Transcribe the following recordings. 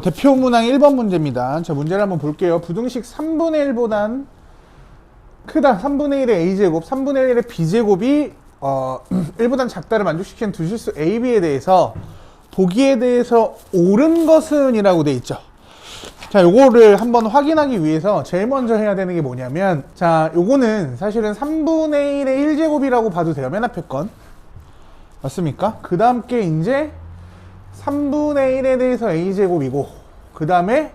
대표 문항 1번 문제입니다. 자, 문제를 한번 볼게요. 부등식 3분의 1보단 크다. 3분의 1의 a제곱, 3분의 1의 b제곱이 1보단 작다를 만족시키는 두 실수 a, b에 대해서 보기에 대해서 옳은 것은 이라고 돼 있죠. 자, 요거를 한번 확인하기 위해서 제일 먼저 해야 되는 게 뭐냐면, 자, 요거는 사실은 3분의 1의 1제곱이라고 봐도 돼요. 맨 앞에 건. 맞습니까? 그 다음 게 이제 3분의 1에 대해서 a제곱이고, 그 다음에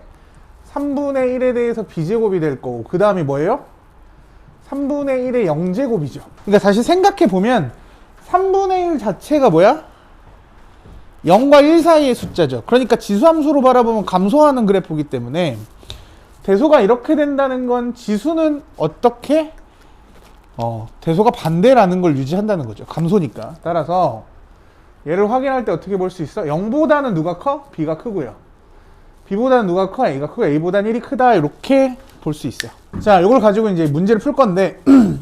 3분의 1에 대해서 b제곱이 될 거고, 그 다음이 뭐예요? 3분의 1의 0제곱이죠. 그러니까 다시 생각해보면 3분의 1 자체가 뭐야? 0과 1 사이의 숫자죠. 그러니까 지수함수로 바라보면 감소하는 그래프이기 때문에 대소가 이렇게 된다는 건 지수는 어떻게? 대소가 반대라는 걸 유지한다는 거죠. 감소니까. 따라서 얘를 확인할 때 어떻게 볼 수 있어? 0보다는 누가 커? b가 크고요. b보다는 누가 커? a가 크고 a보다는 1이 크다. 이렇게 볼 수 있어요. 자, 이걸 가지고 이제 문제를 풀 건데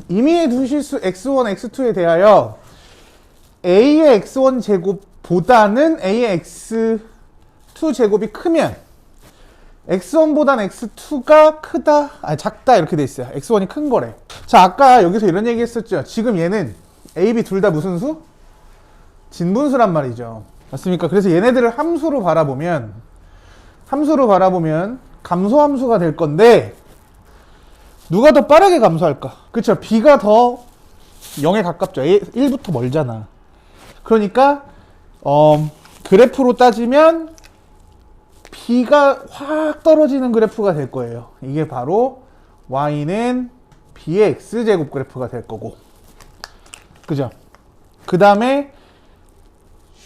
임의의 두 실수 x1, x2에 대하여 a의 x1 제곱보다는 a의 x2 제곱이 크면 x1보다는 x2가 크다, 아니 작다 이렇게 돼 있어요. x1이 큰 거래. 자, 아까 여기서 이런 얘기 했었죠. 지금 얘는 a, b 둘 다 무슨 수? 진분수란 말이죠. 맞습니까? 그래서 얘네들을 함수로 바라보면 감소함수가 될 건데 누가 더 빠르게 감소할까? 그쵸? b가 더 0에 가깝죠. 1부터 멀잖아. 그러니까 그래프로 따지면 b가 확 떨어지는 그래프가 될 거예요. 이게 바로 y는 b의 x제곱 그래프가 될 거고, 그죠? 그 다음에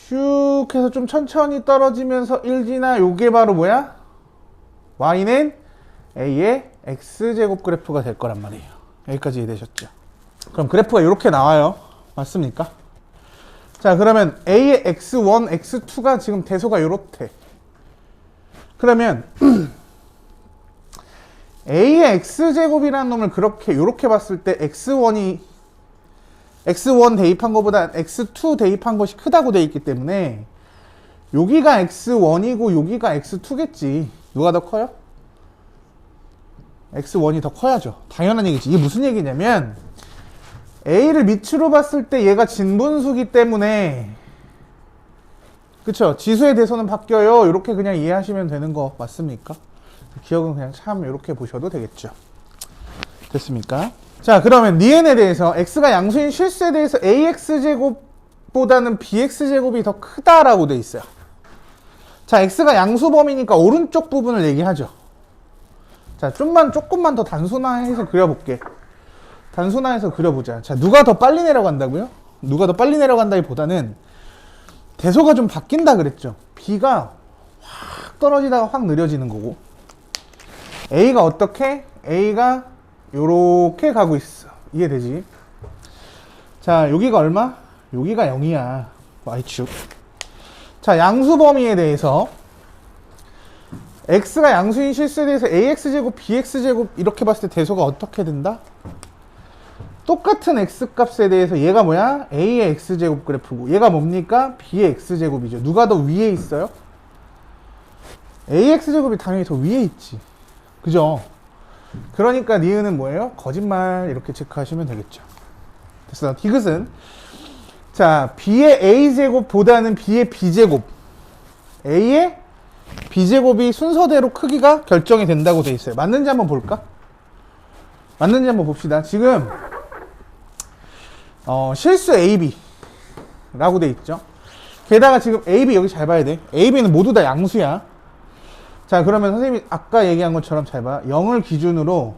슉 해서 좀 천천히 떨어지면서 1지나 요게 바로 뭐야? y는 a의 x제곱 그래프가 될 거란 말이에요. 여기까지 이해되셨죠? 그럼 그래프가 이렇게 나와요. 맞습니까? 자, 그러면 a의 x1, x2가 지금 대소가 이렇대. 그러면 a의 x제곱이라는 놈을 이렇게 봤을 때 x1 대입한 것보다 x2 대입한 것이 크다고 돼 있기 때문에 여기가 x1이고 여기가 x2겠지. 누가 더 커요? x1이 더 커야죠. 당연한 얘기지. 이게 무슨 얘기냐면 a를 밑으로 봤을 때 얘가 진분수기 때문에, 그쵸? 지수의 대소는 바뀌어요. 이렇게 그냥 이해하시면 되는 거 맞습니까? 기억은 그냥 참 이렇게 보셔도 되겠죠. 됐습니까? 자, 그러면 니은에 대해서 x가 양수인 실수에 대해서 ax제곱보다는 bx제곱이 더 크다라고 돼 있어요. 자, x가 양수범위니까 오른쪽 부분을 얘기하죠. 자, 조금만 더 단순화해서 그려볼게. 단순화해서 그려보자. 자, 누가 더 빨리 내려간다고요? 누가 더 빨리 내려간다기보다는 대소가 좀 바뀐다 그랬죠. b가 확 떨어지다가 확 느려지는 거고, a가 어떻게? a가 요렇게 가고 있어. 이해되지? 자, 여기가 얼마? 여기가 0이야. y축. 자, 양수 범위에 대해서 x가 양수인 실수에 대해서 ax제곱, bx제곱 이렇게 봤을 때 대소가 어떻게 된다? 똑같은 x값에 대해서 얘가 뭐야? a의 x제곱 그래프고 얘가 뭡니까? b의 x제곱이죠. 누가 더 위에 있어요? ax제곱이 당연히 더 위에 있지. 그죠? 그러니까 니은은 뭐예요? 거짓말 이렇게 체크하시면 되겠죠. 됐어. 디귿은 자, b의 a제곱보다는 b의 b제곱, a의 b제곱이 순서대로 크기가 결정이 된다고 돼 있어요. 맞는지 한번 볼까? 맞는지 한번 봅시다. 지금 실수 AB라고 돼 있죠. 게다가 지금 AB 여기 잘 봐야 돼. AB는 모두 다 양수야. 자, 그러면 선생님이 아까 얘기한 것처럼 잘 봐. 0을 기준으로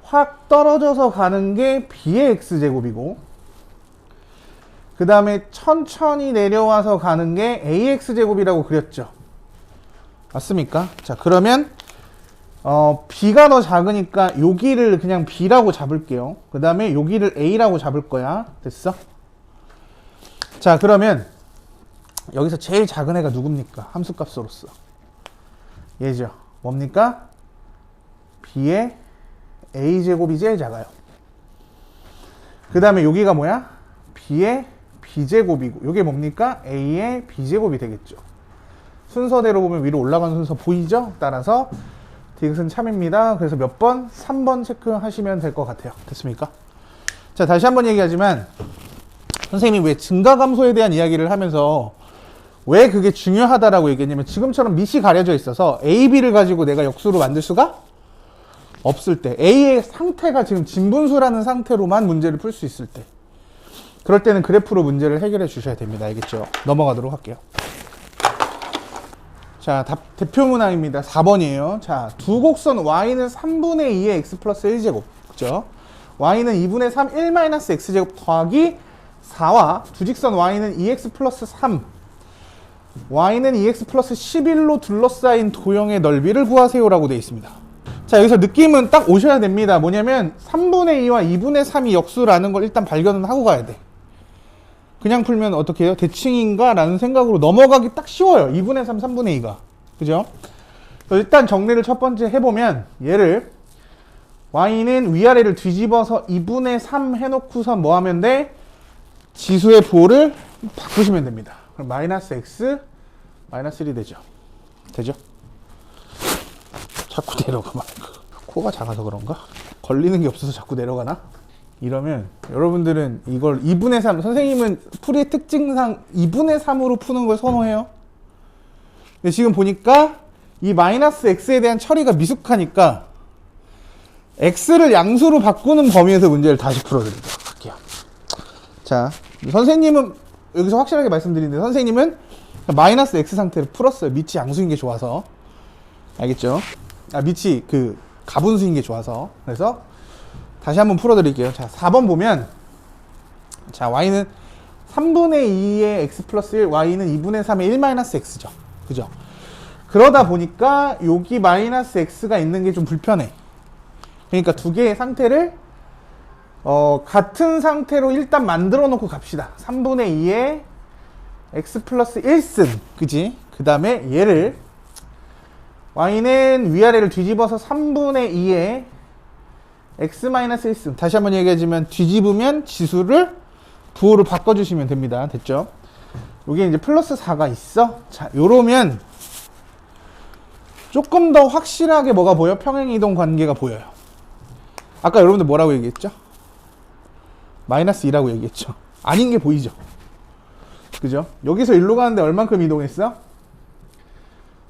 확 떨어져서 가는 게 B의 X제곱이고, 그 다음에 천천히 내려와서 가는 게 AX제곱이라고 그렸죠. 맞습니까? 자, 그러면 B가 더 작으니까 여기를 그냥 B라고 잡을게요. 그 다음에 여기를 A라고 잡을 거야. 됐어? 자, 그러면 여기서 제일 작은 애가 누굽니까? 함수값으로서 얘죠. 뭡니까? B의 A제곱이 제일 작아요. 그 다음에 여기가 뭐야? B의 B제곱이고, 이게 뭡니까? A의 B제곱이 되겠죠. 순서대로 보면 위로 올라가는 순서 보이죠? 따라서 디귿은 참입니다. 그래서 몇 번? 3번 체크하시면 될 것 같아요. 됐습니까? 자, 다시 한번 얘기하지만 선생님이 왜 증가 감소에 대한 이야기를 하면서 왜 그게 중요하다라고 얘기했냐면 지금처럼 밑이 가려져 있어서 A, B를 가지고 내가 역수로 만들 수가 없을 때, A의 상태가 지금 진분수라는 상태로만 문제를 풀 수 있을 때, 그럴 때는 그래프로 문제를 해결해 주셔야 됩니다. 알겠죠? 넘어가도록 할게요. 자, 대표 문항입니다. 4번이에요. 자, 두 곡선 y는 3분의 2의 x 플러스 1제곱. 그죠? y는 2분의 3, 1-x제곱 더하기 4와 두 직선 y는 2x 플러스 3, y는 2x 플러스 11로 둘러싸인 도형의 넓이를 구하세요라고 되어 있습니다. 자, 여기서 느낌은 딱 오셔야 됩니다. 뭐냐면 3분의 2와 2분의 3이 역수라는 걸 일단 발견은 하고 가야 돼. 그냥 풀면 어떻게 해요? 대칭인가? 라는 생각으로 넘어가기 딱 쉬워요. 2분의 3, 3분의 2가. 그죠? 일단 정리를 첫 번째 해보면 얘를 y는 위아래를 뒤집어서 2분의 3 해놓고서 뭐 하면 돼? 지수의 부호를 바꾸시면 됩니다. 그럼 마이너스 x, 마이너스 1이 되죠. 되죠? 자꾸 내려가 말고. 코가 작아서 그런가? 걸리는 게 없어서 자꾸 내려가나? 이러면 여러분들은 이걸 2분의 3, 선생님은 풀이의 특징상 2분의 3으로 푸는 걸 선호해요. 근데 지금 보니까 이 마이너스 x에 대한 처리가 미숙하니까 x를 양수로 바꾸는 범위에서 문제를 다시 풀어드리도록 할게요. 자, 선생님은 여기서 확실하게 말씀드리는데 선생님은 마이너스 x 상태를 풀었어요. 밑이 양수인 게 좋아서. 알겠죠? 밑이 그 가분수인 게 좋아서. 그래서 다시 한번 풀어드릴게요. 자, 4번 보면 자, y는 3분의 2의 x 플러스 1, y는 2분의 3의 1 마이너스 x죠. 그죠? 그러다 보니까 여기 마이너스 x가 있는 게 좀 불편해. 그러니까 두 개의 상태를 같은 상태로 일단 만들어 놓고 갑시다. 3분의 2의 x 플러스 1승. 그지? 그 다음에 얘를 y는 위아래를 뒤집어서 3분의 2의 x-1승. 다시 한번 얘기해주면 뒤집으면 지수를 부호를 바꿔주시면 됩니다. 됐죠? 여기 이제 플러스 4가 있어. 자, 요러면 조금 더 확실하게 뭐가 보여? 평행이동 관계가 보여요. 아까 여러분들 뭐라고 얘기했죠? 마이너스 2라고 얘기했죠. 아닌 게 보이죠? 그죠? 여기서 일로 가는데 얼만큼 이동했어?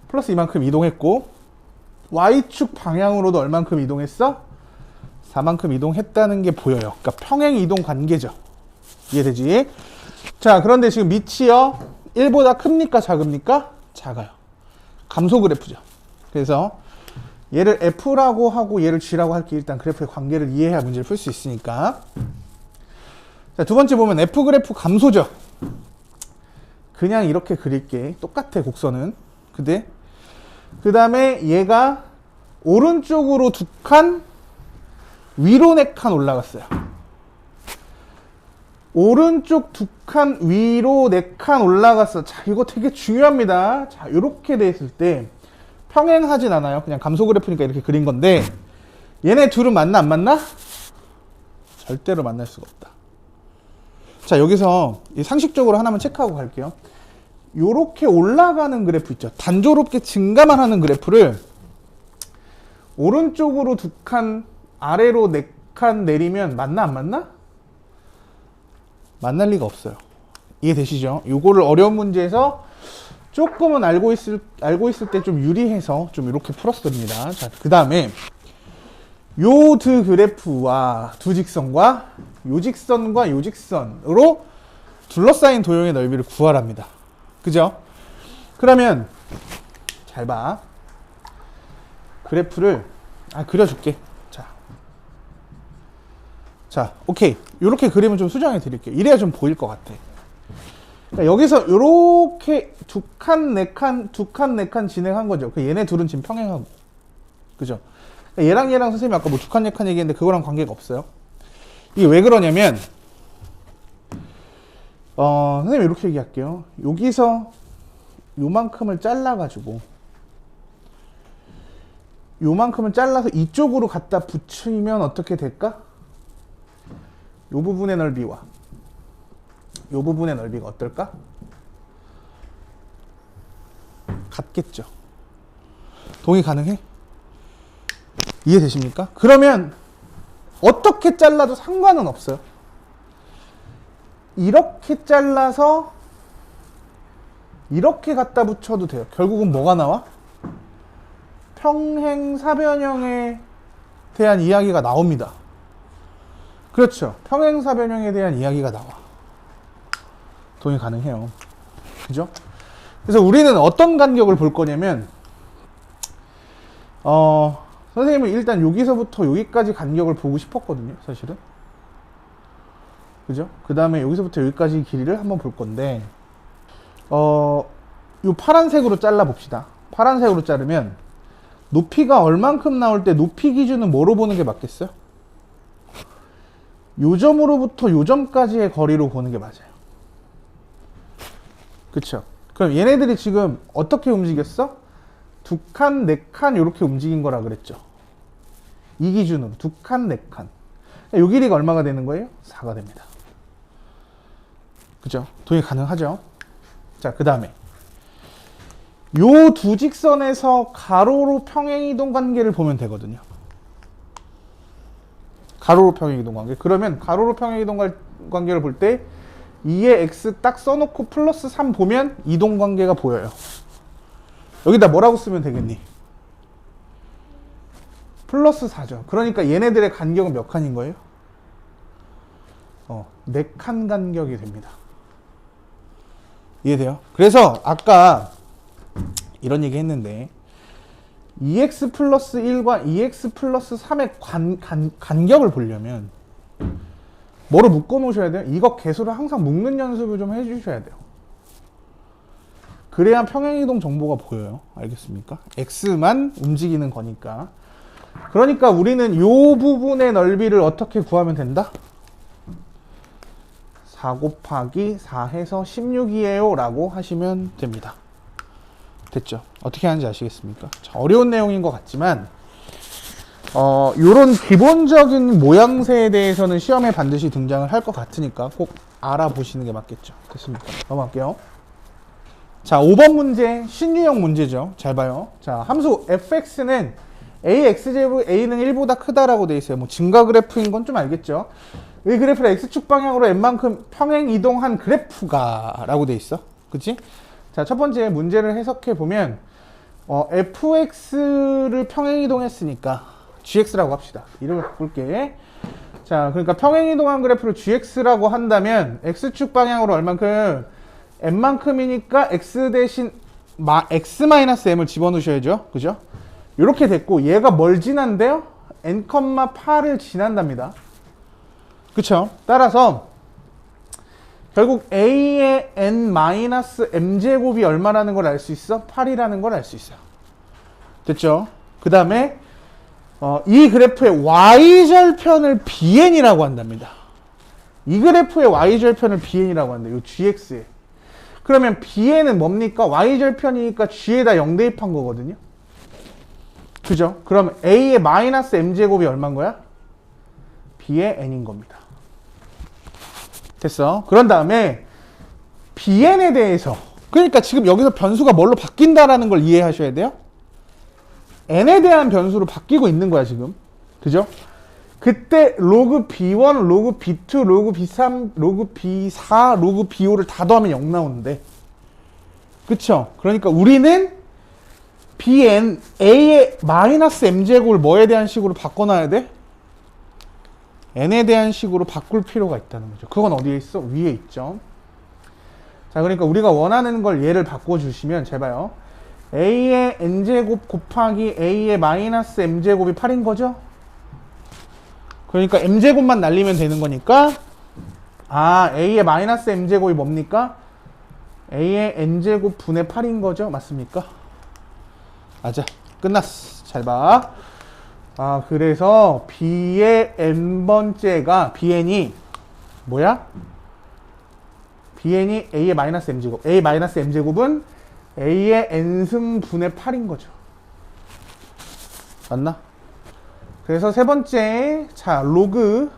플러스 이만큼 이동했고 y축 방향으로도 얼만큼 이동했어? 4만큼 이동했다는 게 보여요. 그러니까 평행 이동 관계죠. 이해되지? 자, 그런데 지금 밑이요 1보다 큽니까 작습니까? 작아요. 감소 그래프죠. 그래서 얘를 F라고 하고 얘를 G라고 할게. 일단 그래프의 관계를 이해해야 문제를 풀 수 있으니까. 자, 두 번째 보면 F 그래프 감소죠. 그냥 이렇게 그릴게. 똑같아 곡선은. 근데 그 다음에 얘가 오른쪽으로 2칸 위로 4칸 올라갔어요. 오른쪽 2칸 위로 4칸 올라갔어. 자, 이거 되게 중요합니다. 자, 이렇게 돼 있을 때 평행하진 않아요. 그냥 감소 그래프니까 이렇게 그린 건데 얘네 둘은 만나 안 만나? 절대로 만날 수가 없다. 자, 여기서 상식적으로 하나만 체크하고 갈게요. 요렇게 올라가는 그래프 있죠. 단조롭게 증가만 하는 그래프를 오른쪽으로 2칸 아래로 4칸 내리면 만나 안 만나? 만날 리가 없어요. 이해되시죠? 요거를 어려운 문제에서 조금은 알고 있을 때 좀 유리해서 좀 이렇게 풀었습니다. 자, 그 다음에 요 두 그래프와 두 직선과 요 직선과 요 직선으로 둘러싸인 도형의 넓이를 구하랍니다. 그죠? 그러면 잘 봐. 그래프를 그려줄게. 자, 오케이. 요렇게 그림을 좀 수정해 드릴게요. 이래야 좀 보일 것 같아. 그러니까 여기서 요렇게 2칸, 4칸, 2칸, 4칸 진행한 거죠. 얘네 둘은 지금 평행하고. 그죠? 그러니까 얘랑 선생님이 아까 뭐 2칸, 4칸 얘기했는데 그거랑 관계가 없어요. 이게 왜 그러냐면, 선생님 이렇게 얘기할게요. 여기서 요만큼을 잘라가지고, 요만큼을 잘라서 이쪽으로 갖다 붙이면 어떻게 될까? 요 부분의 넓이와 요 부분의 넓이가 어떨까? 같겠죠. 동의 가능해? 이해되십니까? 그러면 어떻게 잘라도 상관은 없어요. 이렇게 잘라서 이렇게 갖다 붙여도 돼요. 결국은 뭐가 나와? 평행사변형에 대한 이야기가 나옵니다. 그렇죠. 평행사변형에 대한 이야기가 나와. 동의 가능해요. 그죠? 그래서 우리는 어떤 간격을 볼 거냐면 선생님은 일단 여기서부터 여기까지 간격을 보고 싶었거든요. 사실은. 그죠? 그 다음에 여기서부터 여기까지 길이를 한번 볼 건데 요 파란색으로 잘라 봅시다. 파란색으로 자르면 높이가 얼만큼 나올 때 높이 기준은 뭐로 보는 게 맞겠어요? 요 점으로부터 요 점까지의 거리로 보는 게 맞아요. 그쵸? 그럼 얘네들이 지금 어떻게 움직였어? 두 칸, 네 칸 이렇게 움직인 거라 그랬죠. 이 기준으로 두 칸, 네 칸. 요 길이가 얼마가 되는 거예요? 4가 됩니다. 그죠? 동의 가능하죠? 자, 그 다음에 요 두 직선에서 가로로 평행이동 관계를 보면 되거든요. 가로로 평행이동 관계. 그러면 가로로 평행이동 관계를 볼 때 2의 x 딱 써놓고 플러스 3 보면 이동 관계가 보여요. 여기다 뭐라고 쓰면 되겠니? 플러스 4죠. 그러니까 얘네들의 간격은 몇 칸인 거예요? 4칸 간격이 됩니다. 이해돼요? 그래서 아까 이런 얘기 했는데 2x 플러스 1과 2x 플러스 3의 간격을 보려면 뭐로 묶어 놓으셔야 돼요? 이거 개수를 항상 묶는 연습을 좀 해주셔야 돼요. 그래야 평행이동 정보가 보여요. 알겠습니까? x만 움직이는 거니까. 그러니까 우리는 요 부분의 넓이를 어떻게 구하면 된다? 4 곱하기 4 해서 16이에요 라고 하시면 됩니다. 됐죠? 어떻게 하는지 아시겠습니까? 자, 어려운 내용인 것 같지만 요런 기본적인 모양새에 대해서는 시험에 반드시 등장을 할 것 같으니까 꼭 알아보시는 게 맞겠죠. 됐습니까? 넘어갈게요. 자, 5번 문제 신유형 문제죠. 잘 봐요. 자, 함수 fx는 ax제곱 a는 1보다 크다라고 돼 있어요. 뭐 증가 그래프인 건 좀 알겠죠. 이 그래프를 x축 방향으로 n만큼 평행 이동한 그래프가 라고 돼 있어. 그치? 자, 첫 번째 문제를 해석해 보면 fx를 평행 이동했으니까 gx라고 합시다. 이름을 바꿀게. 자, 그러니까 평행 이동한 그래프를 gx라고 한다면 x축 방향으로 얼만큼 n만큼이니까 x 대신 x-m을 집어넣으셔야죠. 그죠? 이렇게 됐고 얘가 뭘 지난대요? n,8을 지난답니다. 그쵸? 따라서 결국 a의 n-m제곱이 얼마라는 걸 알 수 있어? 8이라는 걸 알 수 있어요. 됐죠? 그 다음에 이 그래프의 y절편을 bn이라고 한답니다. 이 그래프의 y절편을 bn이라고 한다. 요 gx에. 그러면 bn은 뭡니까? y절편이니까 g에다 0 대입한 거거든요. 그죠? 그럼 a의 마이너스 m제곱이 얼마인 거야? b의 n인 겁니다. 됐어? 그런 다음에 bn에 대해서, 그러니까 지금 여기서 변수가 뭘로 바뀐다라는 걸 이해하셔야 돼요. n에 대한 변수로 바뀌고 있는 거야 지금. 그죠? 그때 로그 b1, 로그 b2, 로그 b3, 로그 b4, 로그 b5를 다 더하면 0 나오는데, 그쵸? 그러니까 우리는 bn, a의 마이너스 m제곱을 뭐에 대한 식으로 바꿔놔야 돼? n에 대한 식으로 바꿀 필요가 있다는 거죠. 그건 어디에 있어? 위에 있죠. 자, 그러니까 우리가 원하는 걸 얘를 바꿔주시면, 잘 봐요. a의 n제곱 곱하기 a의 마이너스 m제곱이 8인 거죠? 그러니까 m제곱만 날리면 되는 거니까, a의 마이너스 m제곱이 뭡니까? a의 n제곱 분의 8인 거죠? 맞습니까? 맞아. 끝났어. 잘 봐. 그래서 b의 n번째가 bn이 뭐야? bn이 a의 마이너스 m제곱. a 마이너스 m제곱은 a의 n승 분의 8인 거죠. 맞나? 그래서 세 번째, 자, 로그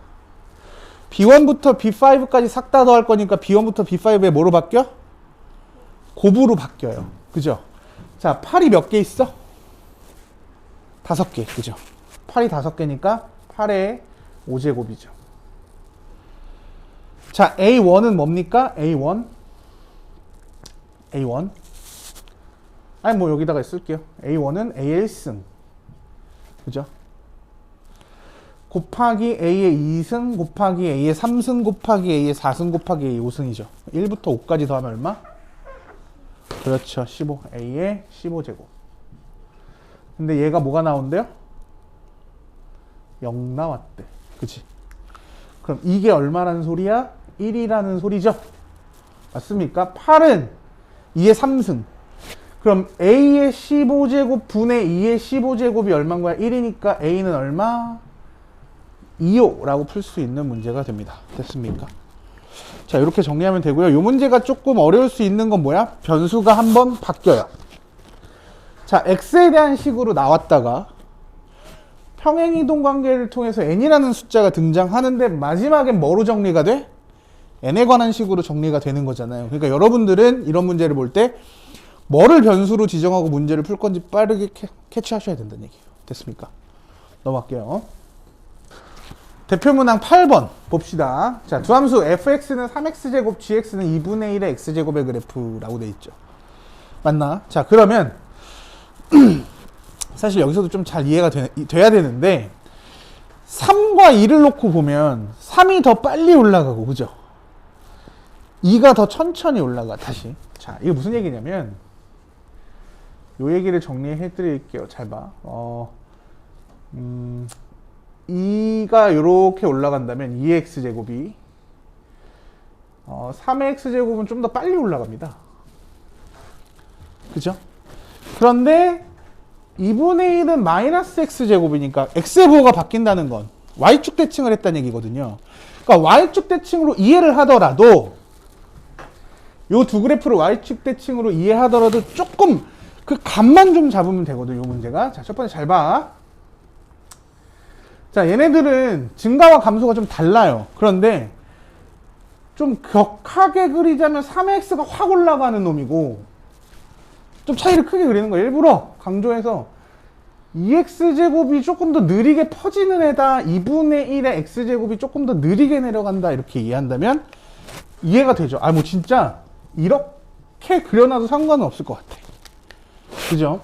b1부터 b5까지 싹 다 더할 거니까 b1부터 b5에 뭐로 바뀌어? 곱으로 바뀌어요. 그죠? 자, 팔이 몇 개 있어? 5개, 그죠? 팔이 5개니까 8의 5제곱이죠. 자, A1은 뭡니까? A1. 아니, 뭐 여기다가 쓸게요. A1은 A의 1승. 그죠? 곱하기 A의 2승, 곱하기 A의 3승, 곱하기 A의 4승, 곱하기 A의 5승이죠. 1부터 5까지 더하면 얼마? 그렇죠. 15. A의 15제곱. 근데 얘가 뭐가 나온대요? 0 나왔대. 그치? 그럼 이게 얼마라는 소리야? 1이라는 소리죠? 맞습니까? 8은 2의 3승. 그럼 A의 15제곱 분의 2의 15제곱이 얼마인 거야? 1이니까 A는 얼마? 2요 라고 풀 수 있는 문제가 됩니다. 됐습니까? 자, 이렇게 정리하면 되고요. 이 문제가 조금 어려울 수 있는 건 뭐야? 변수가 한번 바뀌어요. 자, x에 대한 식으로 나왔다가 평행이동 관계를 통해서 n이라는 숫자가 등장하는데 마지막엔 뭐로 정리가 돼? n에 관한 식으로 정리가 되는 거잖아요. 그러니까 여러분들은 이런 문제를 볼 때 뭐를 변수로 지정하고 문제를 풀 건지 빠르게 캐치하셔야 된다는 얘기예요. 됐습니까? 넘어갈게요. 대표문항 8번 봅시다. 자, 두함수 fx는 3x제곱, gx는 2분의 1의 x제곱의 그래프라고 돼 있죠. 맞나? 자, 그러면 사실 여기서도 좀 잘 이해가 돼야 되는데 3과 2를 놓고 보면 3이 더 빨리 올라가고, 그죠? 2가 더 천천히 올라가. 다시. 자, 이게 무슨 얘기냐면 요 얘기를 정리해 드릴게요. 잘 봐. 2가 이렇게 올라간다면 2x제곱이 3의 x제곱은 좀 더 빨리 올라갑니다. 그죠? 그런데 2분의 1은 마이너스 x제곱이니까 x의 부호가 바뀐다는 건 y축 대칭을 했다는 얘기거든요. 그러니까 y축 대칭으로 이해를 하더라도 요 두 그래프를 y축 대칭으로 이해하더라도 조금 그 값만 좀 잡으면 되거든요. 요 문제가. 자, 첫 번째 잘 봐. 자, 얘네들은 증가와 감소가 좀 달라요. 그런데 좀 격하게 그리자면 3x가 확 올라가는 놈이고 좀 차이를 크게 그리는 거예요. 일부러 강조해서 2x제곱이 조금 더 느리게 퍼지는 애다, 2분의 1의 x제곱이 조금 더 느리게 내려간다, 이렇게 이해한다면 이해가 되죠. 아, 뭐 진짜 이렇게 그려놔도 상관은 없을 것 같아. 그죠?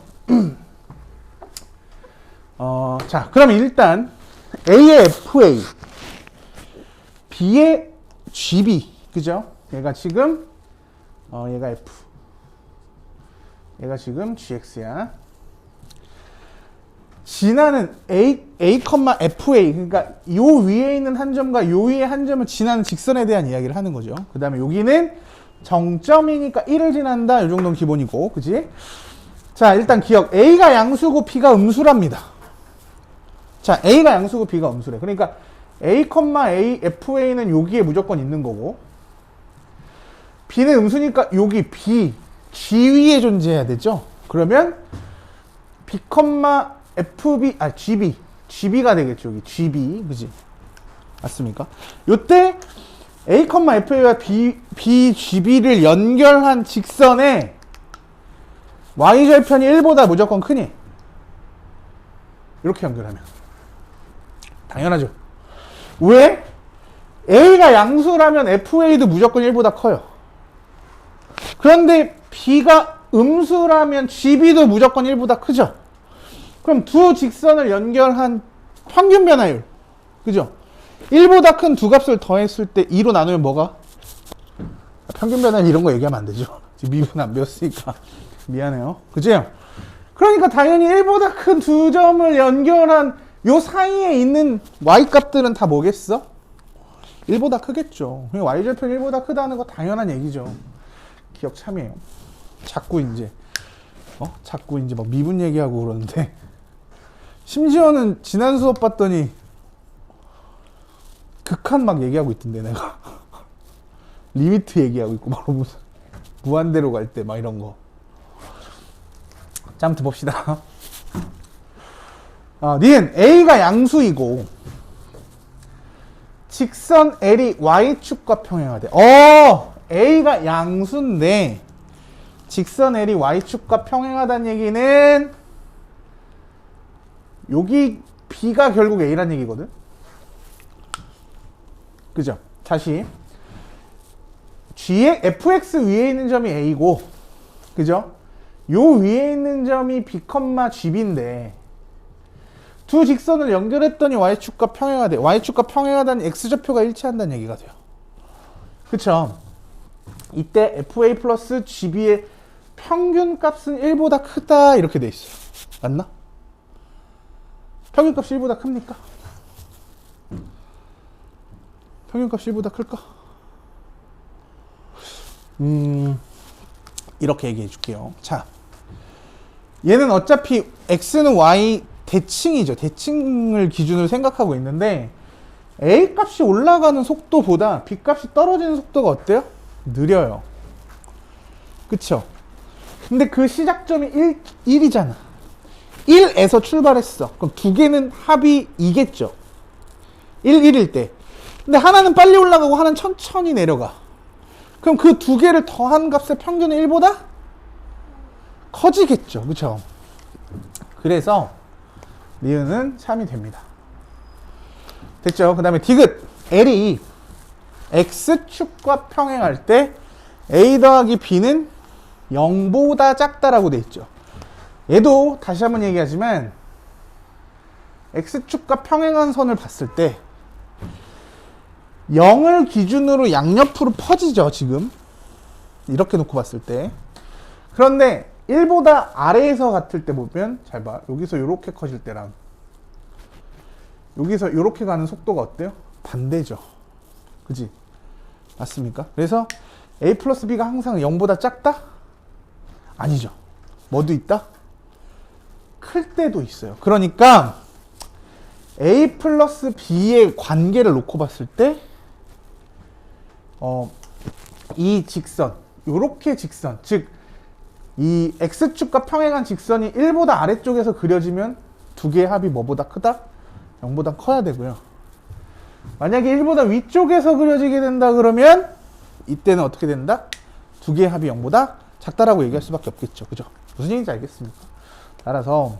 자, 그럼 일단 A의 FA, B의 GB, 그죠? 얘가 지금 얘가 F, 얘가 지금 GX야. 지나는 FA, 그러니까 요 위에 있는 한 점과 요 위에 한 점을 지나는 직선에 대한 이야기를 하는 거죠. 그 다음에 여기는 정점이니까 1을 지난다. 요 정도는 기본이고, 그지? 자, 일단 기억. A가 양수고 B가 음수랍니다. 자, A가 양수고 B가 음수래. 그러니까 A, FA는 여기에 무조건 있는 거고, B는 음수니까 여기 B, G 위에 존재해야 되죠. 그러면 B, FB, GB가 되겠죠. 여기 GB, 그지? 맞습니까? 요때 A, FA와 B, GB를 연결한 직선에 Y절편이 1보다 무조건 크니? 이렇게 연결하면 당연하죠. 왜? A가 양수라면 FA도 무조건 1보다 커요. 그런데 B가 음수라면 GB도 무조건 1보다 크죠. 그럼 두 직선을 연결한 평균 변화율, 그죠? 1보다 큰 두 값을 더했을 때 2로 나누면 뭐가? 평균 변화율 이런 거 얘기하면 안 되죠. 미분 안 배웠으니까 미안해요. 그죠? 그러니까 당연히 1보다 큰 두 점을 연결한 요 사이에 있는 y값들은 다 뭐겠어? 1보다 크겠죠. y절편 1보다 크다는 거 당연한 얘기죠. 기억 참이에요. 자꾸 이제 막 미분 얘기하고 그러는데, 심지어는 지난 수업 봤더니 극한 막 얘기하고 있던데, 내가. 리미트 얘기하고 있고, 바로 무슨 무한대로 갈 때 막 이런 거. 자, 아무튼 봅시다. 니은 A가 양수이고 직선 L이 Y축과 평행하대. A가 양수인데 직선 L이 Y축과 평행하다는 얘기는 여기 B가 결국 A란 얘기거든. 그죠? 다시 G의 fx 위에 있는 점이 A고, 그죠? 요 위에 있는 점이 B, GB인데 두 직선을 연결했더니 Y축과 평행하대. Y축과 평행하다는 X좌표가 일치한다는 얘기가 돼요. 그쵸? 이때 FA 플러스 GB의 평균값은 1보다 크다 이렇게 돼 있어요. 맞나? 평균값이 1보다 큽니까? 평균값이 1보다 클까? 이렇게 얘기해 줄게요. 자, 얘는 어차피 X는 Y 대칭이죠. 대칭을 기준으로 생각하고 있는데 A 값이 올라가는 속도보다 B 값이 떨어지는 속도가 어때요? 느려요. 그쵸? 근데 그 시작점이 1이잖아. 1에서 출발했어. 그럼 두 개는 합이 2겠죠. 1일 때. 근데 하나는 빨리 올라가고 하나는 천천히 내려가. 그럼 그 두 개를 더한 값의 평균은 1보다 커지겠죠. 그쵸? 그래서 니은은 3이 됩니다. 됐죠? 그 다음에 디귿. L이 X축과 평행할 때 A 더하기 B는 0보다 작다라고 돼 있죠. 얘도 다시 한번 얘기하지만 X축과 평행한 선을 봤을 때 0을 기준으로 양옆으로 퍼지죠. 지금 이렇게 놓고 봤을 때. 그런데 1보다 아래에서 같을 때 보면 잘 봐. 여기서 이렇게 커질 때랑 여기서 이렇게 가는 속도가 어때요? 반대죠. 그지? 맞습니까? 그래서 A 플러스 B가 항상 0보다 작다? 아니죠. 뭐도 있다? 클 때도 있어요. 그러니까 A 플러스 B의 관계를 놓고 봤을 때 이 직선, 요렇게 직선, 즉 이 X축과 평행한 직선이 1보다 아래쪽에서 그려지면 두 개의 합이 뭐보다 크다? 0보다 커야 되고요. 만약에 1보다 위쪽에서 그려지게 된다 그러면 이때는 어떻게 된다? 두 개의 합이 0보다 작다라고 얘기할 수밖에 없겠죠. 그죠? 무슨 얘기인지 알겠습니까? 따라서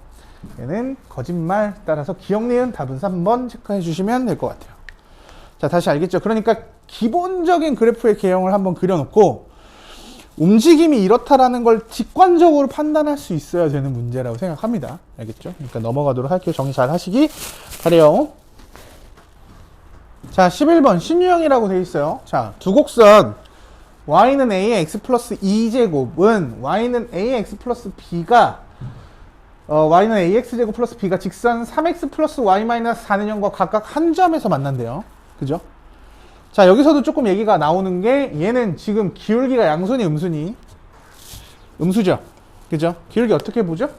얘는 거짓말. 따라서 기억 니은 답은 3번 체크해 주시면 될 것 같아요. 자, 다시 알겠죠? 그러니까 기본적인 그래프의 개형을 한번 그려놓고 움직임이 이렇다라는 걸 직관적으로 판단할 수 있어야 되는 문제라고 생각합니다. 알겠죠? 그러니까 넘어가도록 할게요. 정리 잘 하시기 바래요. 자, 11번 신유형이라고 되어 있어요. 자, 두 곡선 y는 a의 x 플러스 2제곱은 y는 a의 x 플러스 b가 y는 ax제곱 플러스 b가 직선 3x 플러스 y 마이너스 4는 0과 각각 한 점에서 만난대요. 그죠? 자, 여기서도 조금 얘기가 나오는 게 얘는 지금 기울기가 양순이 음순이 음수죠. 그죠? 기울기 어떻게 보죠?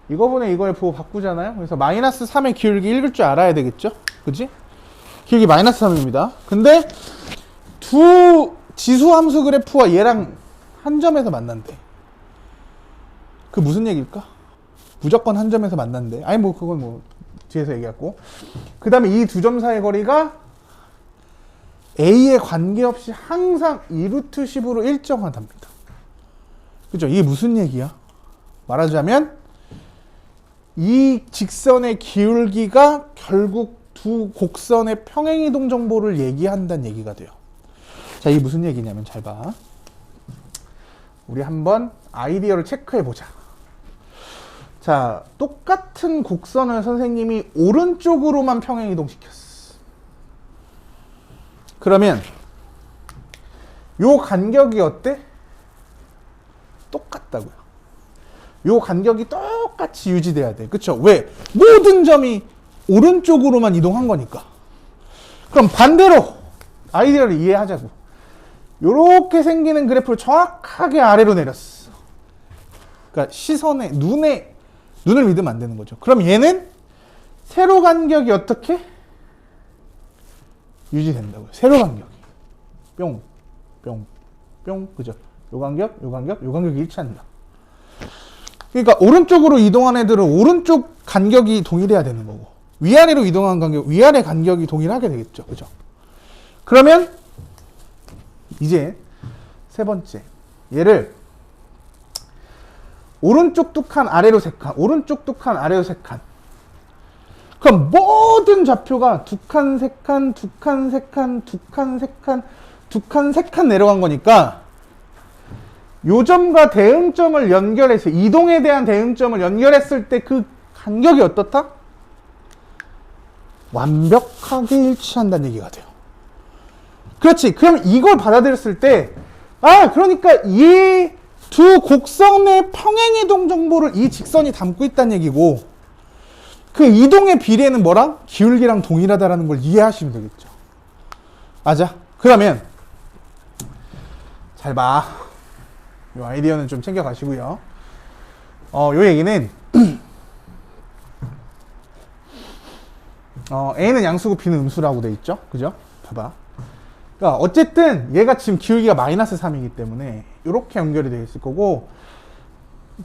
이거분의 이거의 부호 바꾸잖아요. 그래서 마이너스 3의 기울기 읽을 줄 알아야 되겠죠? 그지? 기울기 마이너스 3입니다. 근데 두 지수함수 그래프와 얘랑 한 점에서 만난대. 그 무슨 얘기일까? 무조건 한 점에서 만난대. 아니 뭐 그건 뭐 뒤에서 얘기했고. 그 다음에 이 두 점 사이의 거리가 A에 관계없이 항상 2루트 10으로 일정하답니다. 그죠? 이게 무슨 얘기야? 말하자면 이 직선의 기울기가 결국 두 곡선의 평행이동 정보를 얘기한다는 얘기가 돼요. 자, 이게 무슨 얘기냐면 잘 봐. 우리 한번 아이디어를 체크해 보자. 자, 똑같은 곡선을 선생님이 오른쪽으로만 평행이동 시켰어. 그러면 요 간격이 어때? 똑같다고요. 요 간격이 똑같이 유지돼야 돼. 그쵸? 왜? 모든 점이 오른쪽으로만 이동한 거니까. 그럼 반대로 아이디어를 이해하자고. 요렇게 생기는 그래프를 정확하게 아래로 내렸어. 그러니까 시선에 눈을 믿으면 안 되는 거죠. 그럼 얘는 세로 간격이 어떻게? 유지된다고요. 세로 간격이. 뿅, 뿅, 뿅. 그죠? 요 간격, 요 간격, 요 간격이 일치한다. 그러니까 오른쪽으로 이동한 애들은 오른쪽 간격이 동일해야 되는 거고, 위아래로 이동한 간격, 위아래 간격이 동일하게 되겠죠. 그죠? 그러면 이제 세 번째. 얘를 오른쪽 두 칸 아래로 세 칸, 오른쪽 두 칸 아래로 세 칸. 그럼 모든 좌표가 두 칸, 세 칸, 두 칸, 세 칸, 두 칸, 세 칸, 두 칸, 세 칸 내려간 거니까 요점과 대응점을 연결해서 이동에 대한 대응점을 연결했을 때 그 간격이 어떻다? 완벽하게 일치한다는 얘기가 돼요. 그렇지. 그럼 이걸 받아들였을 때, 그러니까 이 두 곡선의 평행이동 정보를 이 직선이 담고 있다는 얘기고, 그 이동의 비례는 뭐랑? 기울기랑 동일하다라는 걸 이해하시면 되겠죠. 맞아. 그러면, 잘 봐. 이 아이디어는 좀 챙겨가시고요. 요 얘기는, A는 양수고 B는 음수라고 돼 있죠. 그죠? 봐봐. 그러니까 어쨌든 얘가 지금 기울기가 마이너스 3이기 때문에 이렇게 연결이 되어 있을 거고,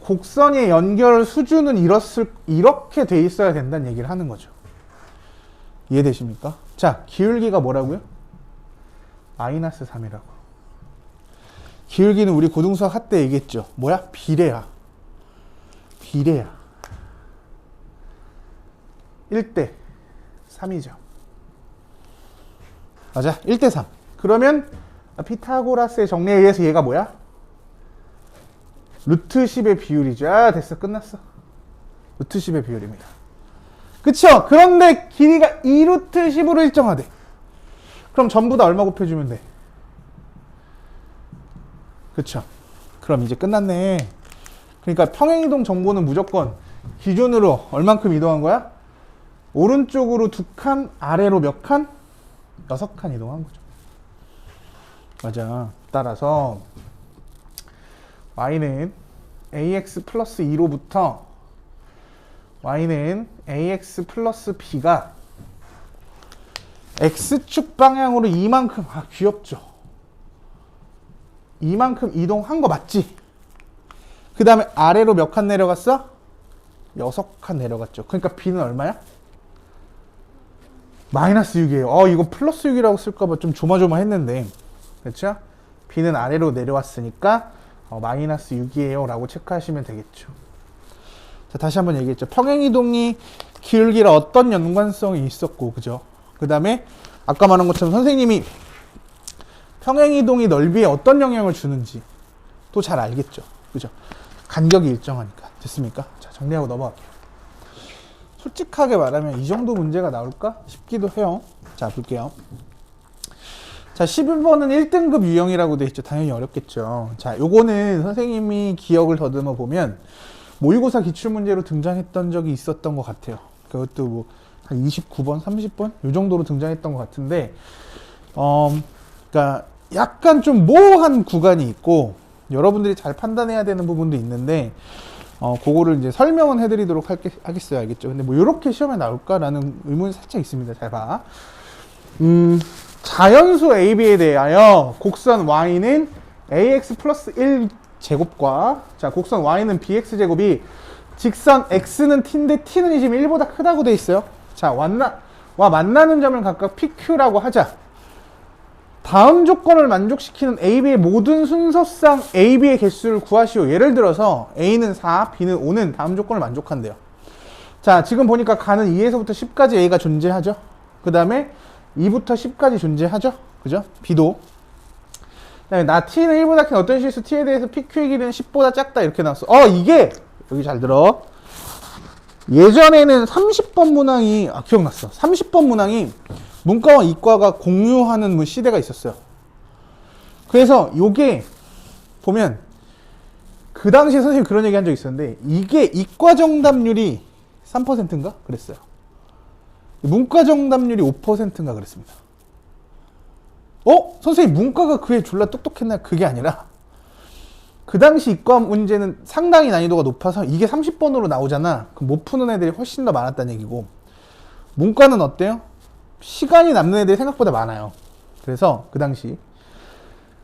곡선의 연결 수준은 이렇게 돼 있어야 된다는 얘기를 하는 거죠. 이해되십니까? 자, 기울기가 뭐라고요? 마이너스 3이라고. 기울기는 우리 고등수학 할 때 얘기했죠. 뭐야? 비례야. 비례야. 1대 3이죠. 맞아. 1대 3. 그러면 피타고라스의 정리에 의해서 얘가 뭐야? 루트 10의 비율이죠. 됐어. 끝났어. 루트 10의 비율입니다. 그쵸? 그런데 길이가 2루트 10으로 일정하대. 그럼 전부 다 얼마 곱해주면 돼? 그쵸? 그럼 이제 끝났네. 그러니까 평행이동 정보는 무조건 기준으로 얼만큼 이동한 거야? 오른쪽으로 2칸, 아래로 몇 칸? 6칸 이동한 거죠. 맞아. 따라서 y는 ax 플러스 2로부터 y는 ax 플러스 b가 x축 방향으로 이만큼, 귀엽죠. 이만큼 이동한 거 맞지? 그 다음에 아래로 몇 칸 내려갔어? 6칸 내려갔죠. 그러니까 b는 얼마야? 마이너스 6이에요. 이거 플러스 6이라고 쓸까봐 좀 조마조마했는데, 그렇죠? b는 아래로 내려왔으니까 마이너스 6이에요 라고 체크하시면 되겠죠. 자, 다시 한번 얘기했죠. 평행이동이 기울기랑 어떤 연관성이 있었고, 그죠? 그 다음에 아까 말한 것처럼 선생님이 평행이동이 넓이에 어떤 영향을 주는지 또 잘 알겠죠. 그죠? 간격이 일정하니까. 됐습니까? 자, 정리하고 넘어갈게요. 솔직하게 말하면 이 정도 문제가 나올까 싶기도 해요. 자, 볼게요. 자, 11번은 1등급 유형이라고 돼 있죠. 당연히 어렵겠죠. 자, 요거는 선생님이 기억을 더듬어 보면 모의고사 기출문제로 등장했던 적이 있었던 것 같아요. 그것도 뭐 한 29번, 30번 요 정도로 등장했던 것 같은데, 그러니까 약간 좀 모호한 구간이 있고 여러분들이 잘 판단해야 되는 부분도 있는데, 그거를 이제 설명은 해드리도록 하겠어요. 알겠죠? 근데 뭐 이렇게 시험에 나올까라는 의문이 살짝 있습니다. 잘 봐. 자연수 AB에 대하여 곡선 Y는 AX 플러스 1 제곱과, 자, 곡선 Y는 BX 제곱이 직선 X는 T인데 T는 지금 1보다 크다고 돼 있어요. 자, 만나는 점을 각각 PQ라고 하자. 다음 조건을 만족시키는 AB의 모든 순서상 AB의 개수를 구하시오. 예를 들어서 A는 4, B는 5는 다음 조건을 만족한대요. 자, 지금 보니까 가는 2에서부터 10까지 A가 존재하죠. 그 다음에 2부터 10까지 존재하죠. 그죠? B도. 그다음에 나 T는 1보다 큰 어떤 실수 T에 대해서 PQ의 길이는 10보다 작다. 이렇게 나왔어. 이게 여기 잘 들어. 예전에는 30번 문항이 기억났어. 30번 문항이 문과와 이과가 공유하는 뭐 시대가 있었어요. 그래서 요게 보면 그 당시에 선생님이 그런 얘기 한 적 있었는데, 이게 이과 정답률이 3%인가? 그랬어요. 문과 정답률이 5%인가 그랬습니다. 선생님 문과가 그게 졸라 똑똑했나? 그게 아니라 그 당시 이과 문제는 상당히 난이도가 높아서 이게 30번으로 나오잖아. 그럼 못 푸는 애들이 훨씬 더 많았다는 얘기고, 문과는 어때요? 시간이 남는 애들이 생각보다 많아요. 그래서 그 당시,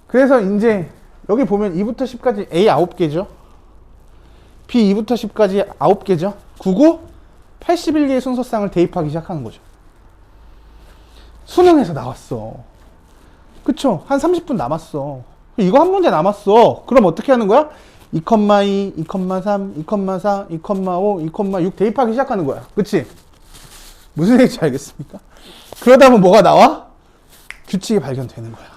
그래서 이제 여기 보면 2부터 10까지 A 9개죠. B 2부터 10까지 9개죠. 99, 81개의 순서상을 대입하기 시작하는 거죠. 수능에서 나왔어. 그쵸? 한 30분 남았어. 이거 한 문제 남았어. 그럼 어떻게 하는 거야? 2,2, 2,3, 2,4, 2,5, 2,6 대입하기 시작하는 거야. 그치? 무슨 얘기인지 알겠습니까? 그러다 보면 뭐가 나와? 규칙이 발견되는 거야.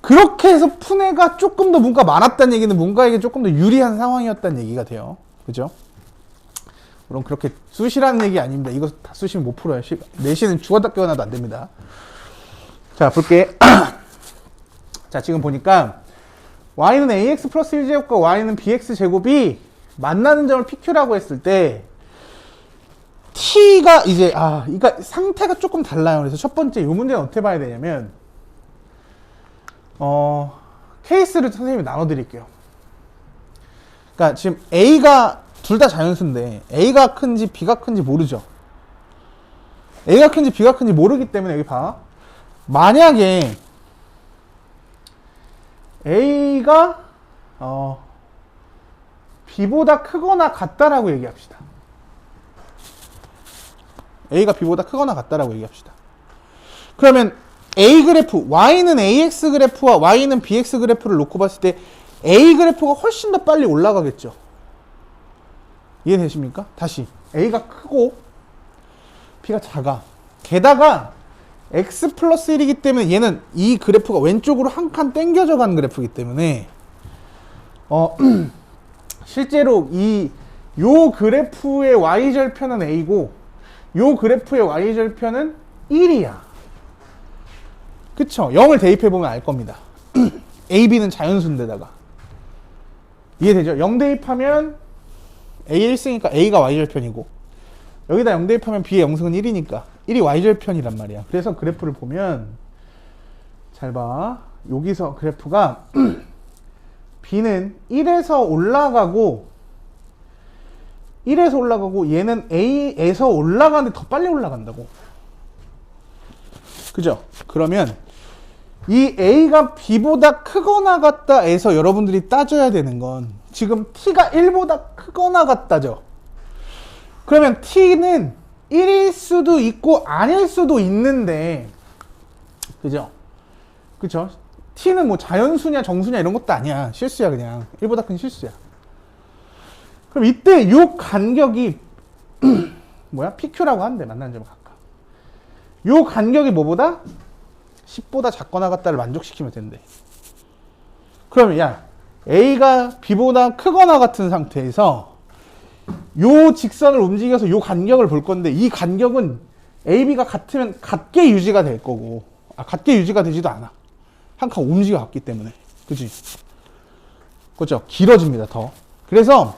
그렇게 해서 푼애가 조금 더 문과 많았다는 얘기는 문과에게 조금 더 유리한 상황이었다는 얘기가 돼요. 그죠? 물론 그렇게 쑤시라는 얘기 아닙니다. 이거 다 쑤시면 못 풀어요. 내신은 죽었다 깨어나도 안 됩니다. 자, 볼게. 자, 지금 보니까 y는 ax 플러스 1제곱과 y는 bx 제곱이 만나는 점을 pq라고 했을 때 t가 이제 그러니까 상태가 조금 달라요. 그래서 첫 번째 이 문제는 어떻게 봐야 되냐면 케이스를 선생님이 나눠 드릴게요. 그러니까 지금 a가 둘 다 자연수인데 a가 큰지 b가 큰지 모르죠. a가 큰지 b가 큰지 모르기 때문에 여기 봐. 만약에 a가 b보다 크거나 같다라고 얘기합시다. a가 b보다 크거나 같다라고 얘기합시다. 그러면 a 그래프, y는 ax 그래프와 y는 bx 그래프를 놓고 봤을 때 a 그래프가 훨씬 더 빨리 올라가겠죠. 이해되십니까? 다시 a가 크고 b가 작아. 게다가 x 플러스 1이기 때문에 얘는 이 그래프가 왼쪽으로 한 칸 당겨져 가는 그래프이기 때문에 실제로 요 그래프의 y절편은 a고 요 그래프의 y절편은 1이야. 그쵸? 0을 대입해보면 알 겁니다. a, b는 자연수인데다가 이해되죠? 0 대입하면 a 1승이니까 a가 y절편이고 여기다 0 대입하면 b의 0승은 1이니까 1이 y절편이란 말이야. 그래서 그래프를 보면 잘 봐. 여기서 그래프가 b는 1에서 올라가고 얘는 a에서 올라가는데 더 빨리 올라간다고. 그죠? 그러면 이 a가 b보다 크거나 같다에서 여러분들이 따져야 되는 건 지금 t가 1보다 크거나 같다죠. 그러면 t는 1일 수도 있고 아닐 수도 있는데 그죠? 그죠? t는 뭐 자연수냐 정수냐 이런 것도 아니야. 실수야. 그냥 1보다 큰 실수야. 그럼 이때 요 간격이 PQ라고 하는데 만나는 점을 각각. 요 간격이 뭐보다? 10보다 작거나 같다를 만족시키면 된대. 그러면 야 a가 b보다 크거나 같은 상태에서 요 직선을 움직여서 요 간격을 볼 건데 이 간격은 AB가 같으면 같게 유지가 될 거고 같게 유지가 되지도 않아. 한 칸 움직여 갔기 때문에. 그치? 그렇죠? 길어집니다. 더. 그래서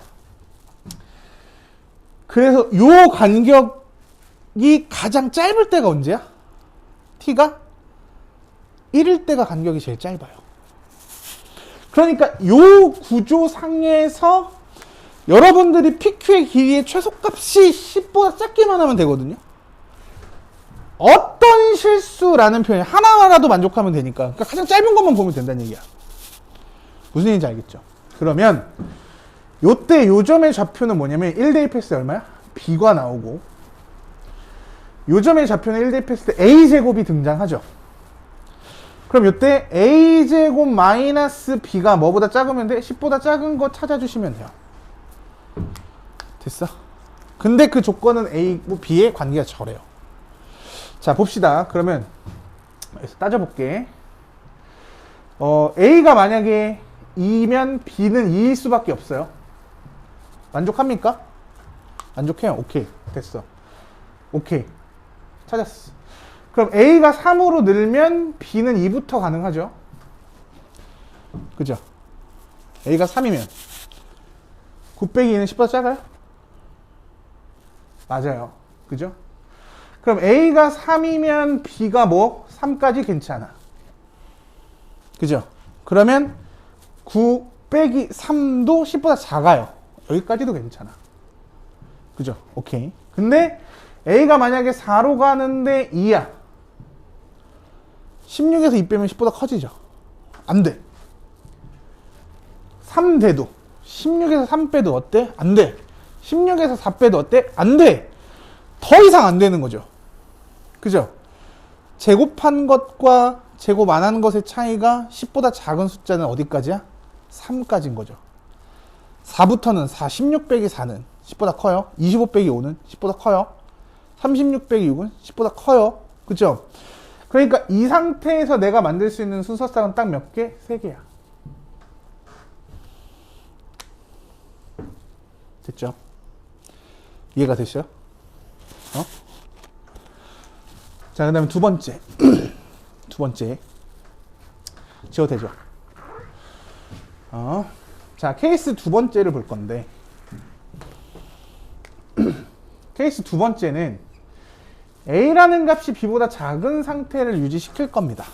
요 간격이 가장 짧을 때가 언제야? t가 1일 때가 간격이 제일 짧아요. 그러니까 요 구조상에서 여러분들이 PQ의 길이의 최소값이 10보다 작기만 하면 되거든요. 어떤 실수라는 표현 하나라도 만족하면 되니까. 그러니까 가장 짧은 것만 보면 된다는 얘기야. 무슨 얘기인지 알겠죠? 그러면 요때 요점의 좌표는 뭐냐면 1 대입했을 때 얼마야? b가 나오고 요점의 좌표는 1 대입했을 때 a제곱이 등장하죠. 그럼 요때 a제곱 마이너스 b가 뭐보다 작으면 돼? 10보다 작은 거 찾아주시면 돼요. 됐어? 근데 그 조건은 A, B의 관계가 저래요. 자, 봅시다. 그러면 여기서 따져볼게. A가 만약에 2면 B는 2일 수밖에 없어요. 만족합니까? 만족해요. 오케이. 됐어. 오케이. 찾았어. 그럼 A가 3으로 늘면 B는 2부터 가능하죠? 그죠? A가 3이면 9 빼기 2는 10보다 작아요? 맞아요. 그죠? 그럼 A가 3이면 B가 뭐? 3까지 괜찮아. 그죠? 그러면 9 빼기 3도 10보다 작아요. 여기까지도 괜찮아. 그죠? 오케이. 근데 A가 만약에 4로 가는데 2야. 16에서 2 빼면 10보다 커지죠? 안 돼. 3 돼도 16에서 3 빼도 어때? 안 돼. 16에서 4 빼도 어때? 안 돼. 더 이상 안 되는 거죠. 그죠? 제곱한 것과 제곱 안 한 것의 차이가 10보다 작은 숫자는 어디까지야? 3까지인 거죠. 4부터는 4, 16 빼기 4는 10보다 커요. 25 빼기 5는 10보다 커요. 36 빼기 6은 10보다 커요. 그죠? 그러니까 이 상태에서 내가 만들 수 있는 순서쌍은 딱 몇 개? 3개야. 됐죠? 이해가 되시죠? 자, 그 다음에 두 번째. 두 번째. 지워도 되죠? 자, 케이스 두 번째를 볼 건데, 케이스 두 번째는 A라는 값이 B보다 작은 상태를 유지시킬 겁니다.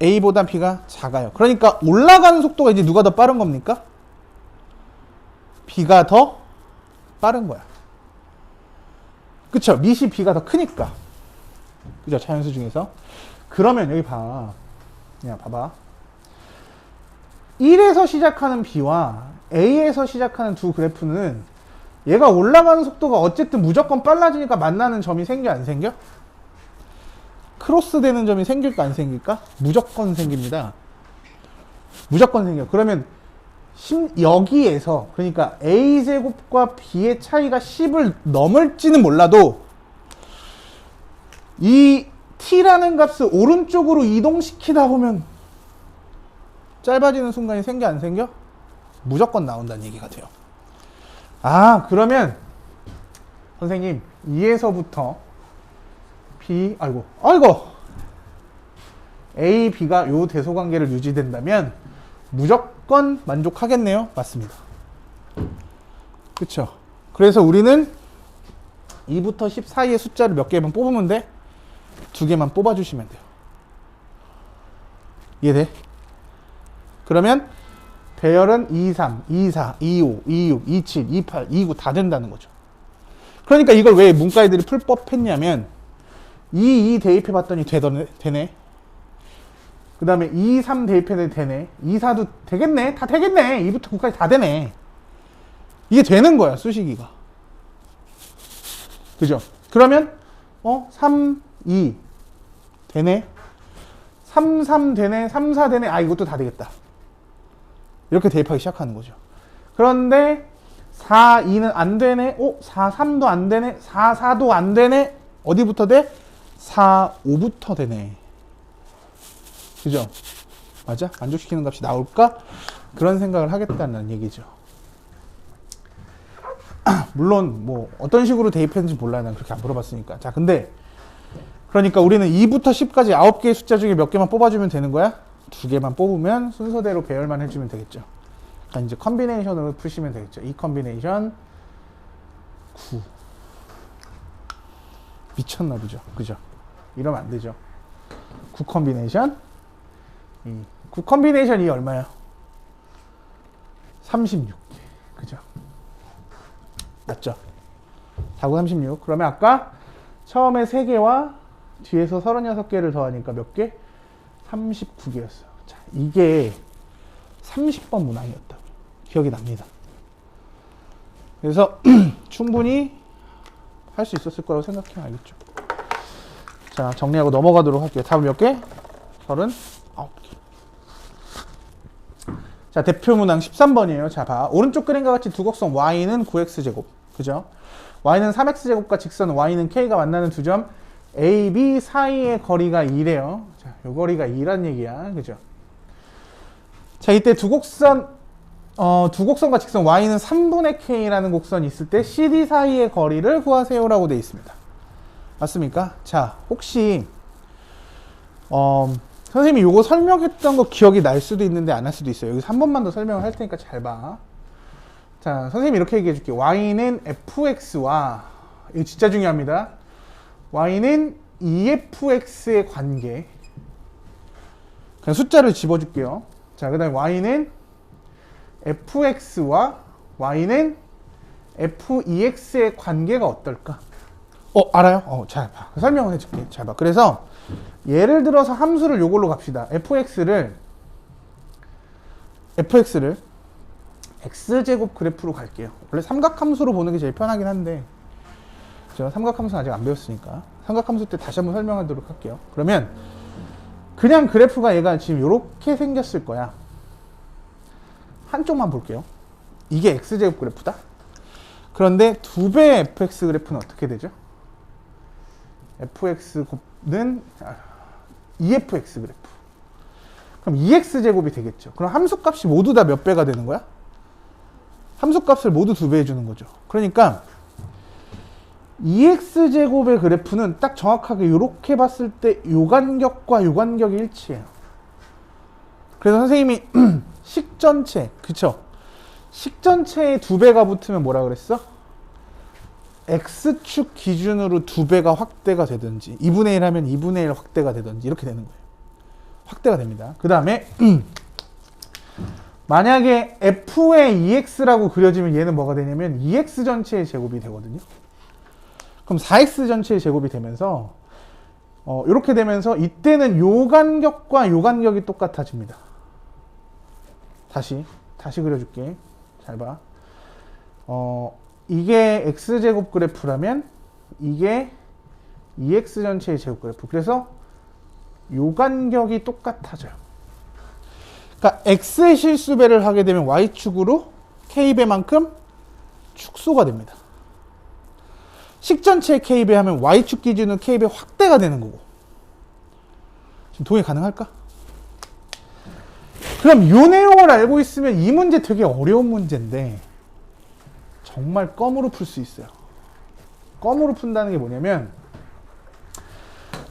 A보다 B가 작아요. 그러니까 올라가는 속도가 이제 누가 더 빠른 겁니까? B가 더 빠른 거야. 그쵸? 밑이 B가 더 크니까. 그죠? 자연수 중에서. 그러면 여기 봐. 야, 봐봐. 1에서 시작하는 B와 A에서 시작하는 두 그래프는 얘가 올라가는 속도가 어쨌든 무조건 빨라지니까 만나는 점이 생겨, 안 생겨? 크로스 되는 점이 생길까, 안 생길까? 무조건 생깁니다. 무조건 생겨. 그러면 여기에서, 그러니까 A제곱과 B의 차이가 10을 넘을지는 몰라도 이 T라는 값을 오른쪽으로 이동시키다 보면 짧아지는 순간이 생겨, 안 생겨? 무조건 나온다는 얘기가 돼요. 아, 그러면 선생님 2에서부터 B, 아이고 A, B가 요 대소관계를 유지된다면 무조건 만족하겠네요. 맞습니다. 그쵸? 그래서 우리는 2부터 10 사이의 숫자를 몇 개만 뽑으면 돼? 2개만 뽑아주시면 돼요. 이해돼? 그러면 배열은 23, 24, 25, 26, 27, 28, 29 다 된다는 거죠. 그러니까 이걸 왜 문과애들이 풀법 했냐면 2 대입해 봤더니 되네. 그 다음에 2, 3 대입해도 되네. 2, 4도 되겠네. 다 되겠네. 2부터 9까지 다 되네. 이게 되는 거야, 수식이가. 그죠? 그러면 3, 2 되네. 3, 3 되네. 3, 4 되네. 아, 이것도 다 되겠다. 이렇게 대입하기 시작하는 거죠. 그런데 4, 2는 안 되네. 4, 3도 안 되네. 4, 4도 안 되네. 어디부터 돼? 4, 5부터 되네. 그죠? 맞아? 만족시키는 값이 나올까? 그런 생각을 하겠다는 얘기죠. 물론 뭐 어떤 식으로 대입했는지 몰라요. 난 그렇게 안 물어봤으니까. 자, 근데 그러니까 우리는 2부터 10까지 9개의 숫자 중에 몇 개만 뽑아주면 되는 거야? 2개만 뽑으면 순서대로 배열만 해주면 되겠죠. 그러니까 이제 컨비네이션으로 푸시면 되겠죠. 이 컨비네이션 9. 미쳤나 보죠. 그죠? 이러면 안 되죠. 9 컨비네이션 9 컨비네이션이 얼마야? 36개. 그죠? 맞죠? 4, 9, 36. 그러면 아까 처음에 3개와 뒤에서 36개를 더하니까 몇 개? 39개였어요. 자, 이게 30번 문항이었다고 기억이 납니다. 그래서 충분히 할 수 있었을 거라고 생각해요. 알겠죠? 자, 정리하고 넘어가도록 할게요. 답은 몇 개? 39개. 자, 대표 문항 13번이에요. 자, 봐. 오른쪽 그림과 같이 두 곡선 y는 9x제곱. 그죠? y는 3x제곱과 직선 y는 k가 만나는 두 점 A, B 사이의 거리가 2래요. 자, 요 거리가 2란 얘기야. 그죠? 자, 이때 두 곡선과 직선 y는 3분의 k라는 곡선이 있을 때 CD 사이의 거리를 구하세요라고 되어 있습니다. 맞습니까? 자, 혹시 선생님이 요거 설명했던 거 기억이 날 수도 있는데 안 날 수도 있어요. 여기서 한 번만 더 설명을 할 테니까 잘 봐. 자, 선생님이 이렇게 얘기해 줄게요. y는 fx와, 이거 진짜 중요합니다. y는 EFX의 관계. 그냥 숫자를 집어줄게요. 자, 그 다음에 y는 fx와 y는 fex의 관계가 어떨까? 알아요? 잘 봐. 설명을 해줄게. 잘 봐. 그래서 예를 들어서 함수를 요걸로 갑시다. fx를 x제곱 그래프로 갈게요. 원래 삼각함수로 보는 게 제일 편하긴 한데 제가 삼각함수 아직 안 배웠으니까 삼각함수 때 다시 한번 설명하도록 할게요. 그러면 그냥 그래프가 얘가 지금 이렇게 생겼을 거야. 한쪽만 볼게요. 이게 x제곱 그래프다. 그런데 2배의 fx 그래프는 어떻게 되죠? fx는 2fx 그래프. 그럼 2x제곱이 되겠죠. 그럼 함수값이 모두 다 몇 배가 되는 거야? 함수값을 모두 2배 해주는 거죠. 그러니까 2x제곱의 그래프는 딱 정확하게 이렇게 봤을 때 요 간격과 요 간격이 일치해요. 그래서 선생님이 식전체, 그쵸? 식전체에 2배가 붙으면 뭐라 그랬어? x축 기준으로 2배가 확대가 되든지 2분의 1 하면 2분의 1 확대가 되든지 이렇게 되는 거예요. 확대가 됩니다. 그 다음에 만약에 f의 2x라고 그려지면 얘는 뭐가 되냐면 2x 전체의 제곱이 되거든요. 그럼 4x 전체의 제곱이 되면서 이렇게 되면서 이때는 요 간격과 요 간격이 똑같아집니다. 다시 그려줄게. 잘 봐. 이게 x제곱 그래프라면 이게 2x 전체의 제곱 그래프. 그래서 요 간격이 똑같아져요. 그러니까 x의 실수배를 하게 되면 y축으로 k배만큼 축소가 됩니다. 식전체 k배 하면 y축 기준으로 k배 확대가 되는 거고. 지금 동의 가능할까? 그럼 요 내용을 알고 있으면 이 문제 되게 어려운 문제인데 정말 껌으로 풀 수 있어요. 껌으로 푼다는 게 뭐냐면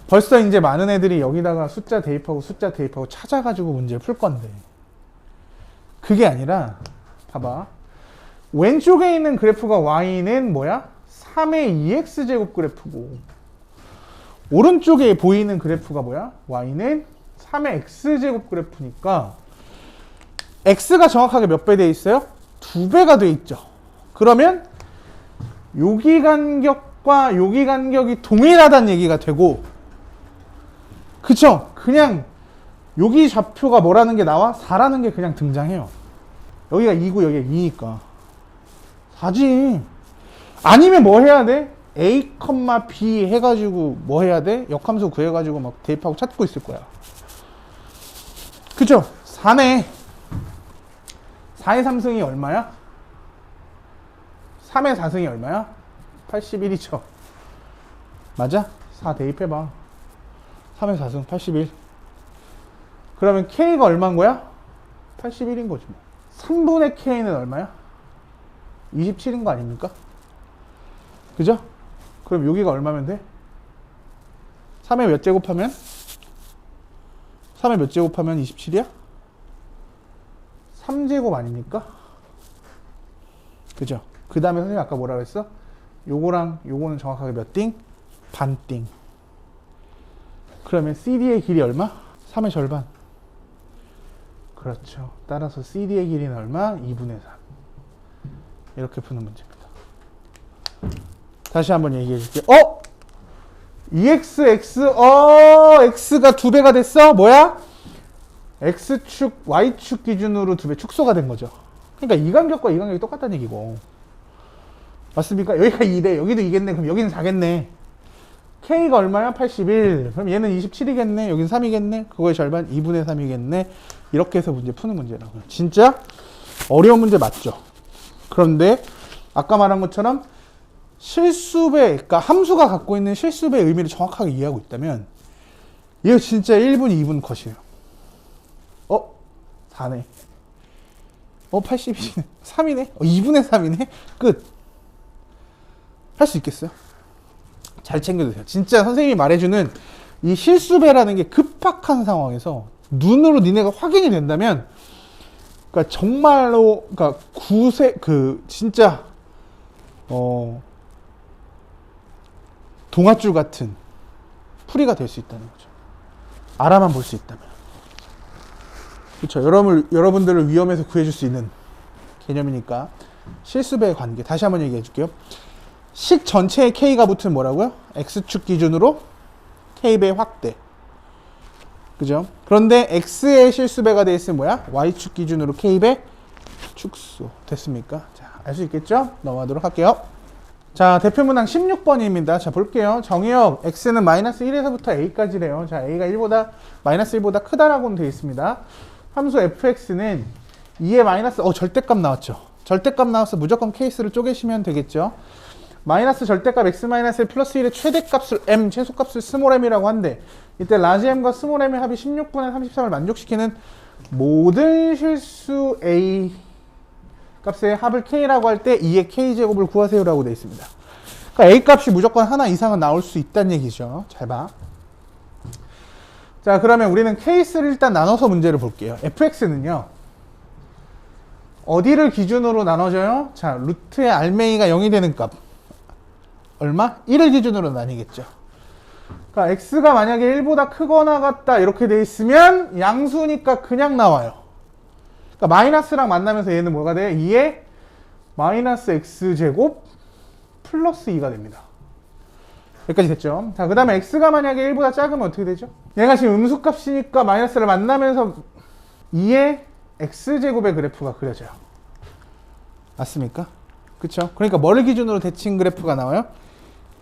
벌써 이제 많은 애들이 여기다가 숫자 대입하고 찾아가지고 문제를 풀 건데 그게 아니라 봐봐. 왼쪽에 있는 그래프가 y는 뭐야? 3의 2x제곱 그래프고 오른쪽에 보이는 그래프가 뭐야? y는 3의 x제곱 그래프니까 x가 정확하게 몇 배 돼 있어요? 2배가 돼 있죠. 그러면 여기 간격과 여기 간격이 동일하다는 얘기가 되고 그쵸? 그냥 여기 좌표가 뭐라는 게 나와? 4라는 게 그냥 등장해요. 여기가 2고 여기가 2니까 4지. 아니면 뭐 해야 돼? a, b 해가지고 뭐 해야 돼? 역함수 구해가지고 막 대입하고 찾고 있을 거야. 그쵸? 4네. 4의 3승이 얼마야? 3의 4승이 얼마야? 81이죠. 맞아? 4 대입해봐. 3의 4승 81. 그러면 K가 얼마인 거야? 81인 거지 뭐. 3분의 K는 얼마야? 27인 거 아닙니까? 그죠? 그럼 여기가 얼마면 돼? 3에 몇 제곱하면? 3에 몇 제곱하면 27이야? 3제곱 아닙니까? 그죠? 그 다음에 선생님 아까 뭐라 그랬어? 요거랑 요거는 정확하게 몇 띵? 반 띵. 그러면 CD의 길이 얼마? 3의 절반. 그렇죠. 따라서 CD의 길이는 얼마? 2분의 3. 이렇게 푸는 문제입니다. 다시 한번 얘기해 줄게요. EX, X, X가 2배가 됐어? 뭐야? X축, Y축 기준으로 2배 축소가 된 거죠. 그러니까 이 간격과 이 간격이 똑같다는 얘기고. 맞습니까? 여기가 2대, 여기도 2겠네. 그럼 여기는 4겠네. K가 얼마야? 81. 그럼 얘는 27이겠네. 여긴 3이겠네. 그거의 절반 2분의 3이겠네. 이렇게 해서 문제 푸는 문제라고요. 진짜 어려운 문제 맞죠? 그런데 아까 말한 것처럼 실수배, 그러니까 함수가 갖고 있는 실수배의 의미를 정확하게 이해하고 있다면 이거 진짜 1분, 2분 컷이에요. 4네. 80이네. 3이네. 2분의 3이네. 끝. 할 수 있겠어요? 잘 챙겨두세요. 진짜 선생님이 말해주는 이 실수배라는 게 급박한 상황에서 눈으로 니네가 확인이 된다면, 그러니까 정말로, 그러니까 진짜 동아줄 같은 풀이가 될 수 있다는 거죠. 알아만 볼 수 있다면. 그렇죠. 여러분들을 위험에서 구해줄 수 있는 개념이니까 실수배의 관계 다시 한번 얘기해 줄게요. 식 전체에 K가 붙으면 뭐라고요? X축 기준으로 K배 확대. 그죠? 그런데 X의 실수배가 돼 있으면 뭐야? Y축 기준으로 K배 축소. 됐습니까? 자, 알 수 있겠죠? 넘어가도록 할게요. 자, 대표문항 16번입니다. 자, 볼게요. 정의역 X는 마이너스 1에서부터 A까지래요. 자, A가 1보다, 마이너스 1보다 크다라고는 되어 있습니다. 함수 fx는 2의 마이너스, 절대값 나왔죠. 절대값 나와서 무조건 케이스를 쪼개시면 되겠죠. 마이너스 절대값 x 마이너스 1 플러스 1의 최대값을 m, 최소값을 스몰 m이라고 한대. 이때 라지 m과 스몰 m의 합이 16분의 33을 만족시키는 모든 실수 a 값의 합을 k라고 할 때 2의 k제곱을 구하세요라고 되어 있습니다. 그러니까 a 값이 무조건 하나 이상은 나올 수 있다는 얘기죠. 잘 봐. 자, 그러면 우리는 케이스를 일단 나눠서 문제를 볼게요. fx는요. 어디를 기준으로 나눠져요? 자, 루트의 알맹이가 0이 되는 값. 얼마? 1을 기준으로 나뉘겠죠. 그러니까 x가 만약에 1보다 크거나 같다 이렇게 돼 있으면 양수니까 그냥 나와요. 그러니까 마이너스랑 만나면서 얘는 뭐가 돼요? 2의 마이너스 x제곱 플러스 2가 됩니다. 여기까지 됐죠. 자, 그 다음에 x가 만약에 1보다 작으면 어떻게 되죠? 얘가 지금 음수값이니까 마이너스를 만나면서 2의 x제곱의 그래프가 그려져요. 맞습니까? 그쵸? 그러니까 뭐를 기준으로 대칭 그래프가 나와요?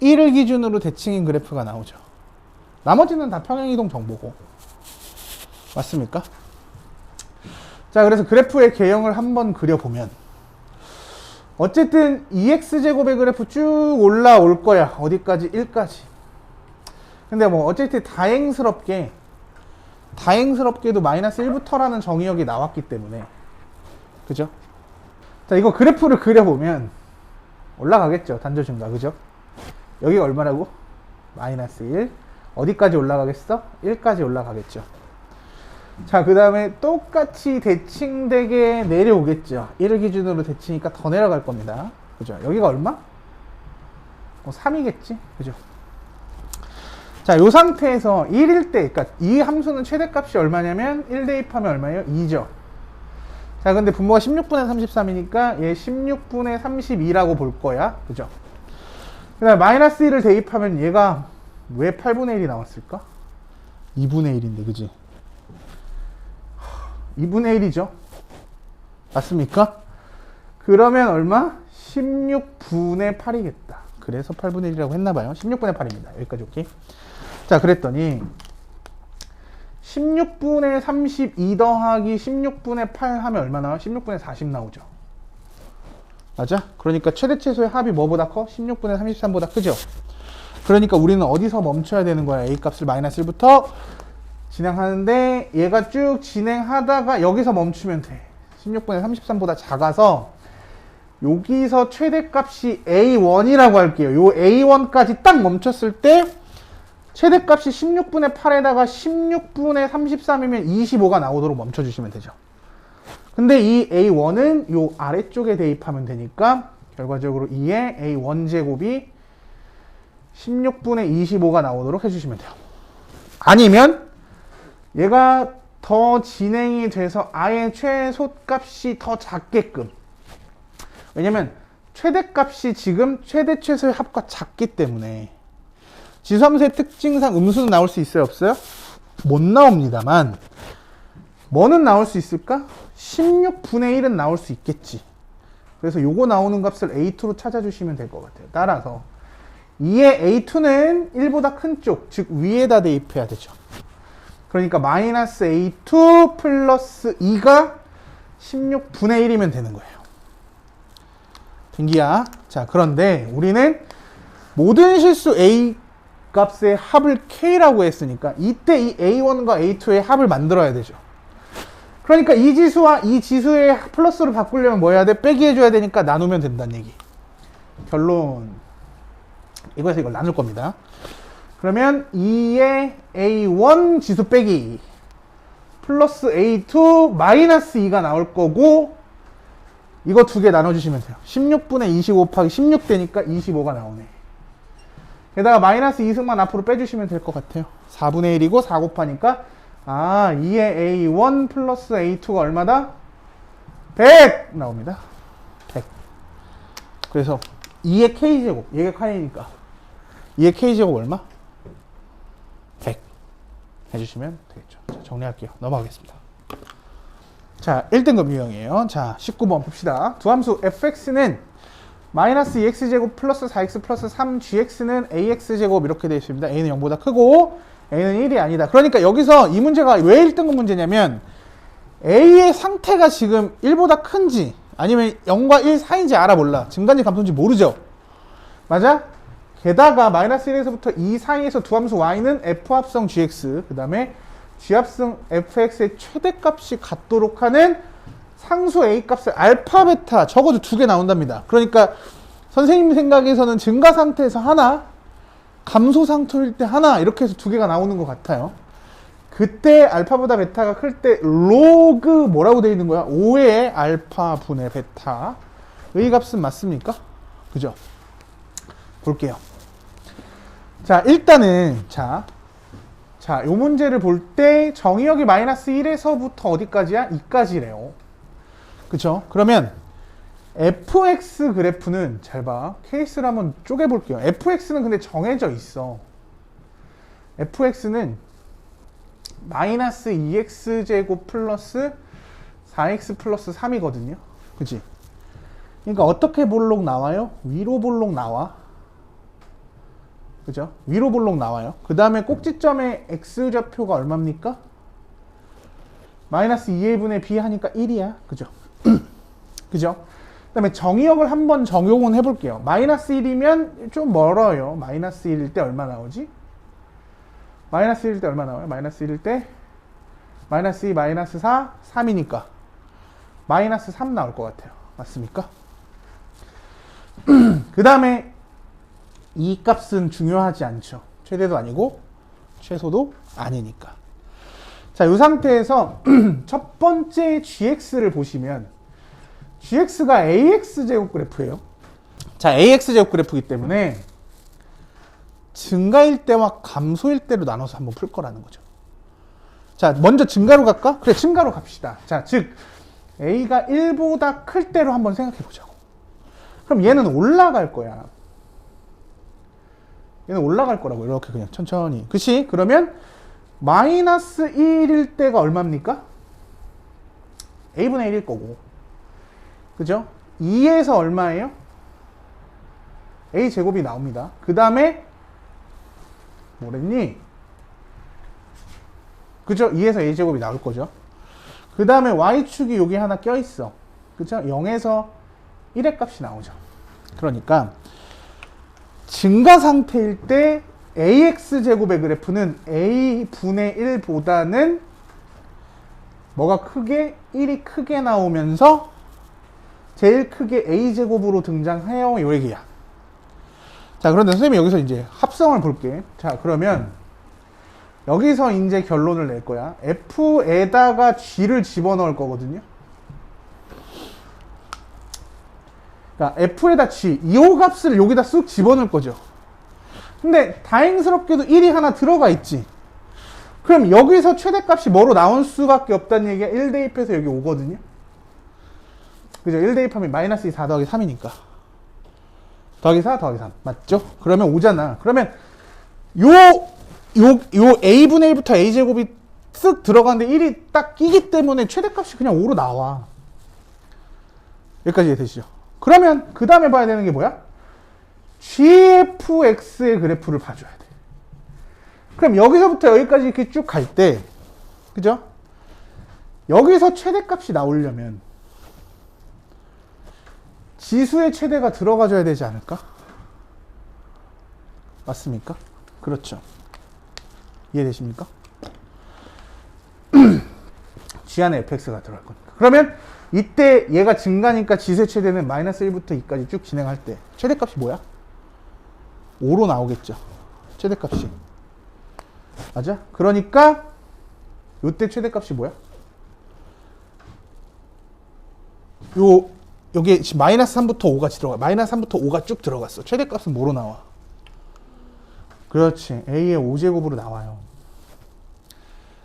1을 기준으로 대칭인 그래프가 나오죠. 나머지는 다 평행이동 정보고. 맞습니까? 자, 그래서 그래프의 개형을 한번 그려보면 어쨌든 2x제곱의 그래프 쭉 올라올 거야. 어디까지? 1까지. 근데 뭐 어쨌든 다행스럽게도 마이너스 1부터라는 정의역이 나왔기 때문에, 그죠? 자, 이거 그래프를 그려보면 올라가겠죠. 단조 증가. 그죠? 여기가 얼마라고? 마이너스 1. 어디까지 올라가겠어? 1까지 올라가겠죠. 자, 그 다음에 똑같이 대칭되게 내려오겠죠. 1을 기준으로 대칭이니까 더 내려갈 겁니다. 그죠? 여기가 얼마? 3이겠지? 그죠? 자, 이 상태에서 1일 때, 그러니까 이 함수는 최대값이 얼마냐면 1 대입하면 얼마예요? 2죠. 자, 근데 분모가 16분의 33이니까 얘 16분의 32라고 볼 거야. 그죠? 그 다음에 마이너스 1을 대입하면 얘가 왜 8분의 1이 나왔을까? 2분의 1인데, 그지? 2분의 1이죠. 맞습니까? 그러면 얼마? 16분의 8이겠다. 그래서 8분의 1이라고 했나봐요. 16분의 8입니다. 여기까지 오케이. 자, 그랬더니 16분의 32 더하기 16분의 8 하면 얼마 나와요? 16분의 40 나오죠. 맞아? 그러니까 최대 최소의 합이 뭐보다 커? 16분의 33보다 크죠? 그러니까 우리는 어디서 멈춰야 되는 거야? a 값을 마이너스 1부터 진행하는데 얘가 쭉 진행하다가 여기서 멈추면 돼. 16분의 33보다 작아서 여기서 최대값이 a1이라고 할게요. 요 a1까지 딱 멈췄을 때 최대값이 16분의 8에다가 16분의 33이면 25가 나오도록 멈춰주시면 되죠. 근데 이 a1은 요 아래쪽에 대입하면 되니까 결과적으로 2의 a1제곱이 16분의 25가 나오도록 해주시면 돼요. 아니면 얘가 더 진행이 돼서 아예 최소값이 더 작게끔, 왜냐면 최대값이 지금 최대 최소의 합과 작기 때문에 지수함수의 특징상 음수는 나올 수 있어요? 없어요? 못 나옵니다만 뭐는 나올 수 있을까? 16분의 1은 나올 수 있겠지. 그래서 요거 나오는 값을 A2로 찾아주시면 될 것 같아요. 따라서 2의 A2는 1보다 큰 쪽, 즉 위에다 대입해야 되죠. 그러니까 마이너스 A2 플러스 2가 16분의 1이면 되는 거예요. 등기야. 자, 그런데 우리는 모든 실수 A 값의 합을 K라고 했으니까 이때 이 A1과 A2의 합을 만들어야 되죠. 그러니까 이 지수와 이 지수의 플러스로 바꾸려면 뭐 해야 돼? 빼기 해줘야 되니까 나누면 된다는 얘기. 결론. 이거에서 이걸 나눌 겁니다. 그러면 2의 A1 지수 빼기 플러스 A2 마이너스 2가 나올 거고, 이거 두 개 나눠주시면 돼요. 16분의 20 곱하기 16 되니까 25가 나오네. 게다가 마이너스 2승만 앞으로 빼주시면 될 것 같아요. 4분의 1이고 4 곱하니까 2의 A1 플러스 A2가 얼마다? 100 나옵니다. 100. 그래서 2의 K제곱, 얘가 칸이니까 2의 K제곱 얼마? 100 해주시면 되겠죠. 자, 정리할게요. 넘어가겠습니다. 자, 1등급 유형이에요. 자, 19번 봅시다. 두 함수 fx는 마이너스 2x제곱 플러스 4x 플러스 3gx는 ax제곱 이렇게 되어 있습니다. a는 0보다 크고 a는 1이 아니다. 그러니까 여기서 이 문제가 왜 1등급 문제냐면 A의 상태가 지금 1보다 큰지 아니면 0과 1 사이인지 알아 몰라. 증가인지 감소인지 모르죠. 맞아? 게다가 마이너스 1에서부터 2 사이에서 두 함수 y는 f합성 gx 그 다음에 g합성 fx의 최대값이 같도록 하는 상수 a 값을 알파 베타 적어도 2개 나온답니다. 그러니까 선생님 생각에서는 증가 상태에서 하나 감소 상태일 때 하나 이렇게 해서 2개가 나오는 것 같아요. 그때 알파보다 베타가 클 때 로그 뭐라고 되어 있는 거야? 5의 알파 분의 베타 의 값은 맞습니까? 그죠? 볼게요. 자, 일단은 자, 요 문제를 볼 때 정의역이 마이너스 1에서부터 어디까지야? 2까지래요. 그쵸? 그러면 fx 그래프는 잘 봐. 케이스를 한번 쪼개볼게요. fx는 근데 정해져 있어. fx는 마이너스 2x제곱 플러스 4x 플러스 3이거든요. 그치? 그러니까 어떻게 볼록 나와요? 위로 볼록 나와. 그죠? 위로 볼록 나와요. 그 다음에 꼭지점의 x좌표가 얼마입니까? 마이너스 2a분의 b 하니까 1이야. 그죠? 그죠? 그 다음에 정의역을 한번 적용은 해볼게요. 마이너스 1이면 좀 멀어요. 마이너스 1일 때 얼마 나오지? 마이너스 1일 때 얼마 나와요? 마이너스 1일 때 마이너스 2, 마이너스 4, 3이니까 마이너스 3 나올 것 같아요. 맞습니까? 그 다음에 이 값은 중요하지 않죠. 최대도 아니고 최소도 아니니까. 자, 이 상태에서 첫 번째 gx를 보시면 gx가 ax제곱 그래프예요. 자, ax제곱 그래프이기 때문에 증가일 때와 감소일 때로 나눠서 한번 풀 거라는 거죠. 자, 먼저 증가로 갈까? 그래, 증가로 갑시다. 자, 즉 a가 1보다 클 때로 한번 생각해 보자고. 그럼 얘는 올라갈 거야. 얘는 올라갈 거라고. 이렇게 그냥 천천히. 그치? 그러면 마이너스 1일 때가 얼마입니까? a분의 1일 거고. 그죠? 2에서 얼마예요? a제곱이 나옵니다. 그 다음에 뭐랬니? 그죠? 2에서 a제곱이 나올 거죠. 그 다음에 y축이 여기 하나 껴있어. 그죠? 0에서 1의 값이 나오죠. 그러니까 증가 상태일 때 ax제곱의 그래프는 a분의 1보다는 뭐가 크게? 1이 크게 나오면서 제일 크게 a제곱으로 등장해요. 요 얘기야. 자, 그런데 선생님이 여기서 이제 합성을 볼게. 자, 그러면 여기서 이제 결론을 낼 거야. f에다가 g를 집어넣을 거거든요. 그러니까 f에다 g, 이 값을 여기다 쑥 집어넣을 거죠. 근데 다행스럽게도 1이 하나 들어가 있지. 그럼 여기서 최대값이 뭐로 나올 수밖에 없다는 얘기가 1 대입해서 여기 오거든요. 그죠? 1 대입하면 마이너스 2, 4 더하기 3이니까. 더하기 4 더하기 3. 맞죠? 그러면 5잖아. 그러면 요 a분의 1부터 a제곱이 쓱 들어가는데 1이 딱 끼기 때문에 최대값이 그냥 5로 나와. 여기까지 이해되시죠? 그러면 그 다음에 봐야 되는 게 뭐야? gfx의 그래프를 봐줘야 돼. 그럼 여기서부터 여기까지 이렇게 쭉 갈 때, 그죠? 여기서 최대값이 나오려면 지수의 최대가 들어가줘야 되지 않을까? 맞습니까? 그렇죠. 이해되십니까? g 안에 fx가 들어갈 거니까. 그러면 이때 얘가 증가니까 지수의 최대는 마이너스 1부터 2까지 쭉 진행할 때 최대값이 뭐야? 5로 나오겠죠. 최대값이. 맞아? 그러니까 요때 최대값이 뭐야? 여기 지금 마이너스 3부터 5가 들어가. 마이너스 3부터 5가 쭉 들어갔어. 최대값은 뭐로 나와? 그렇지. a의 5제곱으로 나와요.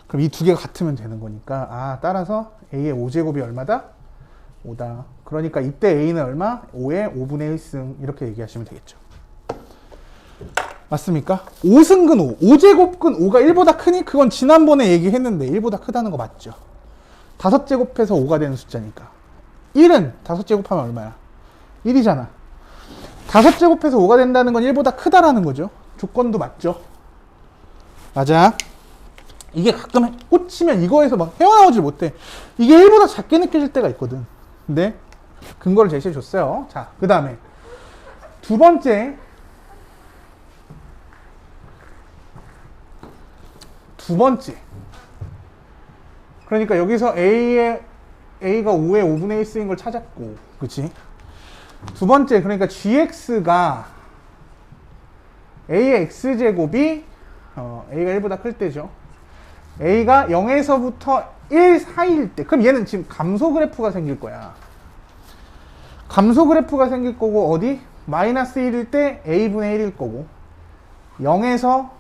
그럼 이 두 개가 같으면 되는 거니까. 아, 따라서 a의 5제곱이 얼마다? 5다. 그러니까 이때 a는 얼마? 5의 5분의 1승. 이렇게 얘기하시면 되겠죠. 맞습니까? 5승근 5. 5제곱근 5가 1보다 크니? 그건 지난번에 얘기했는데 1보다 크다는 거 맞죠? 5제곱해서 5가 되는 숫자니까. 1은 5제곱하면 얼마야? 1이잖아. 5제곱해서 5가 된다는 건 1보다 크다라는 거죠. 조건도 맞죠? 맞아. 이게 가끔 꽂히면 이거에서 막 헤어나오질 못해. 이게 1보다 작게 느껴질 때가 있거든. 근데 근거를 제시해 줬어요. 자, 그 다음에 두 번째. 그러니까 여기서 A가 5의 5분의 1 쓰인 걸 찾았고, 그치? 두 번째, 그러니까 GX가 A의 X제곱이 A가 1보다 클 때죠. A가 0에서부터 1 사이일 때, 그럼 얘는 지금 감소 그래프가 생길 거야. 감소 그래프가 생길 거고, 어디? 마이너스 1일 때 A분의 1일 거고, 0에서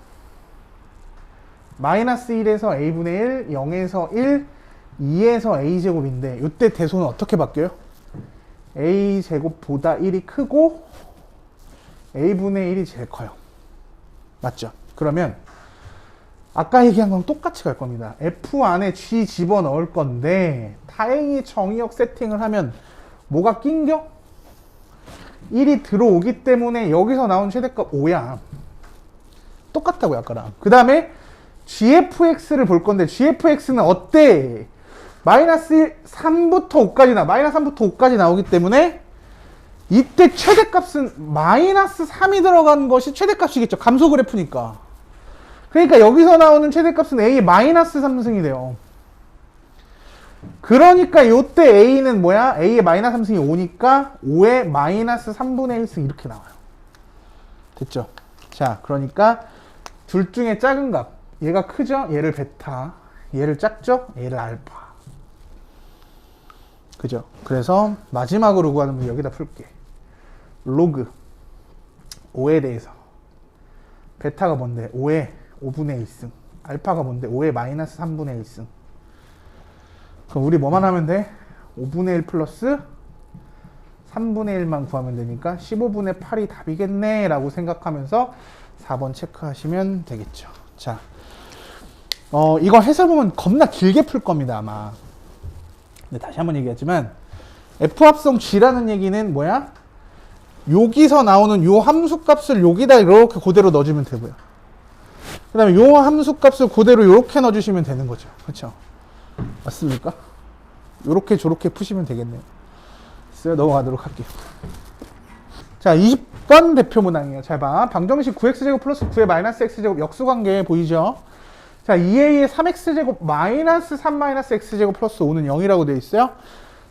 마이너스 1에서 A분의 1, 0에서 1, 2에서 A제곱인데, 이때 대소는 어떻게 바뀌어요? A제곱보다 1이 크고 A분의 1이 제일 커요. 맞죠? 그러면 아까 얘기한 건 똑같이 갈 겁니다. F 안에 G 집어넣을 건데 다행히 정의역 세팅을 하면 뭐가 낑겨? 1이 들어오기 때문에 여기서 나온 최대값 5야. 똑같다고요, 아까랑. 그 다음에 GFX를 볼 건데 GFX는 어때? 마이너스 3부터 5까지 마이너스 3부터 5까지 나오기 때문에 이때 최대값은 마이너스 3이 들어간 것이 최대값이겠죠. 감소 그래프니까. 그러니까 여기서 나오는 최대값은 A의 마이너스 3승이 돼요. 그러니까 이때 A는 뭐야? A의 마이너스 3승이 5니까 5의 마이너스 3분의 1승 이렇게 나와요. 됐죠? 자, 그러니까 둘 중에 작은 값. 얘가 크죠? 얘를 베타. 얘를 작죠? 얘를 알파. 그죠? 그래서 마지막으로 구하는 문제 여기다 풀게. 로그 5에 대해서 베타가 뭔데? 5의 5분의 1승. 알파가 뭔데? 5의 마이너스 3분의 1승. 그럼 우리 뭐만 하면 돼? 5분의 1 플러스 3분의 1만 구하면 되니까 15분의 8이 답이겠네 라고 생각하면서 4번 체크하시면 되겠죠. 자, 이거 해설 보면 겁나 길게 풀 겁니다, 아마. 근데 다시 한번 얘기하지만 F합성 G라는 얘기는 뭐야? 여기서 나오는 요 함수값을 여기다 이렇게 그대로 넣어주면 되고요. 그 다음에 요 함수값을 그대로 이렇게 넣어주시면 되는 거죠. 그렇죠? 맞습니까? 요렇게 저렇게 푸시면 되겠네요. 됐어요? 넘어가도록 할게요. 자, 20번 대표 문항이에요. 잘 봐. 방정식 9x제곱 플러스 9의 마이너스 x제곱 역수관계 보이죠? 자, 2a의 3x제곱 마이너스 3 마이너스 x제곱 플러스 5는 0이라고 되어 있어요.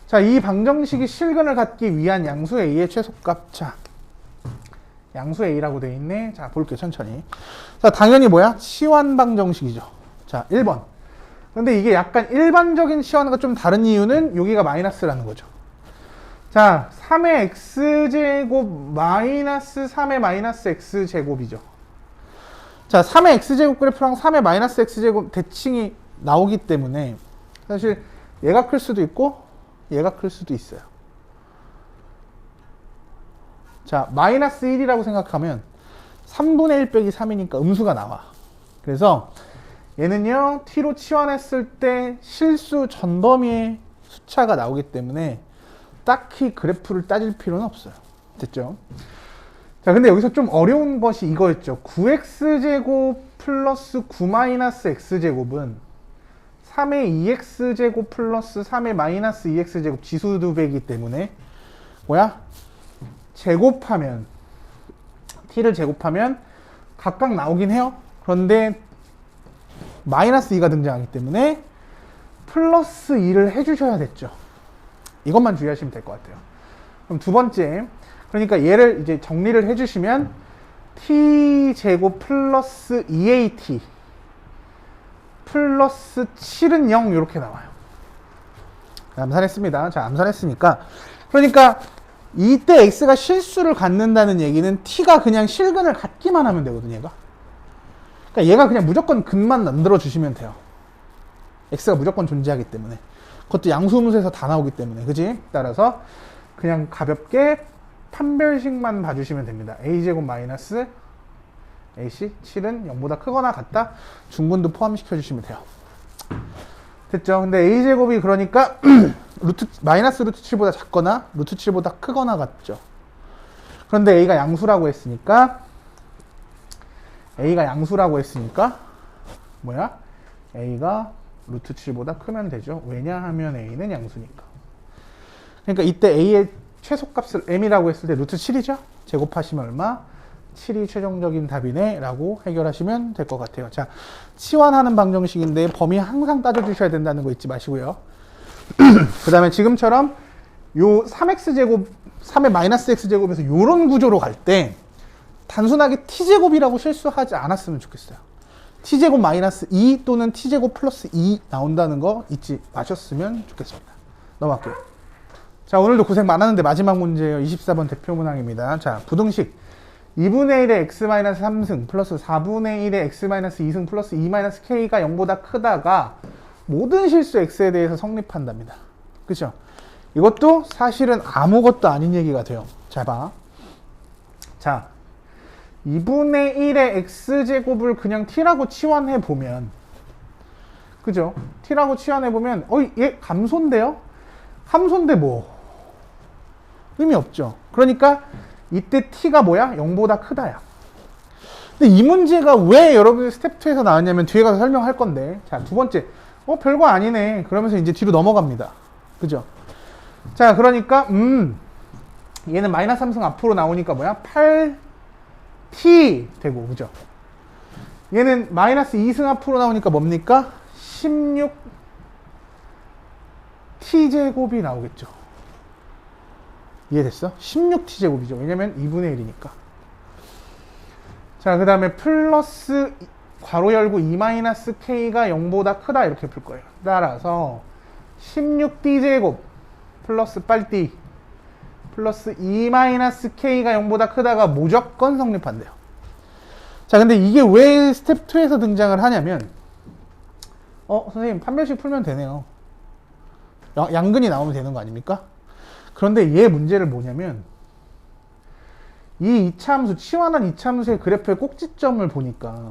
자, 이 방정식이 실근을 갖기 위한 양수 a의 최소값. 자, 양수 a라고 되어 있네. 자, 볼게요. 천천히. 자, 당연히 뭐야? 치환 방정식이죠. 자, 1번. 근데 이게 약간 일반적인 치환과 좀 다른 이유는 여기가 마이너스라는 거죠. 자, 3의 x제곱 마이너스 3의 마이너스 x제곱이죠. 자, 3의 x제곱 그래프랑 3의 마이너스 x제곱 대칭이 나오기 때문에 사실 얘가 클 수도 있고 얘가 클 수도 있어요. 자, 마이너스 1이라고 생각하면 3분의 1 빼기 3이니까 음수가 나와. 그래서 얘는요, t로 치환했을 때 실수 전범위의 숫자가 나오기 때문에 딱히 그래프를 따질 필요는 없어요. 됐죠? 자, 근데 여기서 좀 어려운 것이 이거였죠. 9x제곱 플러스 9 마이너스 x제곱은 3의 2x제곱 플러스 3의 마이너스 2x제곱 지수 두 배이기 때문에 뭐야? 제곱하면 t를 제곱하면 각각 나오긴 해요. 그런데 마이너스 2가 등장하기 때문에 플러스 2를 해주셔야 됐죠. 이것만 주의하시면 될 것 같아요. 그럼 두 번째, 그러니까 얘를 이제 정리를 해주시면 t제곱 플러스 2at 플러스 7은 0 이렇게 나와요. 암산했습니다. 자, 암산했으니까 그러니까 이때 x가 실수를 갖는다는 얘기는 t가 그냥 실근을 갖기만 하면 되거든요. 얘가. 그러니까 얘가 그냥 무조건 근만 만들어 주시면 돼요. x가 무조건 존재하기 때문에. 그것도 양수함수에서 다 나오기 때문에. 그지? 따라서 그냥 가볍게 판별식만 봐주시면 됩니다. a제곱 마이너스 ac 7은 0보다 크거나 같다. 중근도 포함시켜 주시면 돼요. 됐죠? 근데 a제곱이 그러니까 마이너스 루트 7보다 작거나 루트 7보다 크거나 같죠. 그런데 a가 양수라고 했으니까 뭐야? a가 루트 7보다 크면 되죠. 왜냐하면 a는 양수니까. 그러니까 이때 a의 최소값을 m이라고 했을 때 루트 7이죠. 제곱하시면 얼마? 7이 최종적인 답이네 라고 해결하시면 될 것 같아요. 자, 치환하는 방정식인데 범위 항상 따져주셔야 된다는 거 잊지 마시고요. 그 다음에 지금처럼 요 3x제곱, 3의 마이너스 x제곱에서 요런 구조로 갈 때 단순하게 t제곱이라고 실수하지 않았으면 좋겠어요. t제곱 마이너스 2 또는 t제곱 플러스 2 나온다는 거 잊지 마셨으면 좋겠습니다. 넘어갈게요. 자, 오늘도 고생 많았는데 마지막 문제예요. 24번 대표 문항입니다. 자, 부등식 2분의 1의 x-3승 플러스 4분의 1의 x-2승 플러스 2-k가 0보다 크다가 모든 실수 x에 대해서 성립한답니다. 그쵸? 이것도 사실은 아무것도 아닌 얘기가 돼요. 잘 봐. 자, 2분의 1의 x제곱을 그냥 t라고 치환해보면, 그죠? t라고 치환해보면, 얘 감소인데요? 함소인데 뭐? 의미 없죠. 그러니까 이때 t가 뭐야? 0보다 크다야. 근데 이 문제가 왜 여러분이 스텝 2에서 나왔냐면 뒤에 가서 설명할 건데. 자, 두 번째. 별거 아니네. 그러면서 이제 뒤로 넘어갑니다. 그죠? 자, 그러니까 얘는 마이너스 3승 앞으로 나오니까 뭐야? 8t 되고, 그죠? 얘는 마이너스 2승 앞으로 나오니까 뭡니까? 16t제곱이 나오겠죠. 이해됐어? 16t제곱이죠. 왜냐면 2분의 1이니까. 자, 그 다음에 플러스 괄호 열고 2-k가 0보다 크다 이렇게 풀 거예요. 따라서 16t제곱 플러스 8t 플러스 2-k가 0보다 크다가 무조건 성립한대요. 자, 근데 이게 왜 스텝 2에서 등장을 하냐면 선생님 판별식 풀면 되네요. 양근이 나오면 되는 거 아닙니까? 그런데 얘 문제를 뭐냐면 이 이차함수, 치환한 이차함수의 그래프의 꼭지점을 보니까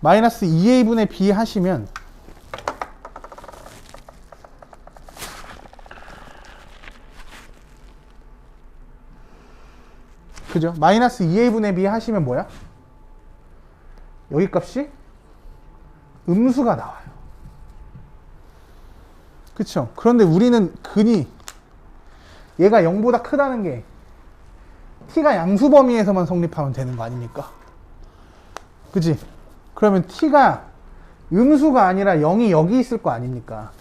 마이너스 2a분의 b 하시면 그죠? 마이너스 2a분의 b 하시면 뭐야? 여기 값이 음수가 나와요. 그쵸? 그런데 우리는 근이 얘가 0보다 크다는 게 t가 양수 범위에서만 성립하면 되는 거 아닙니까? 그치? 그러면 t가 음수가 아니라 0이 여기 있을 거 아닙니까?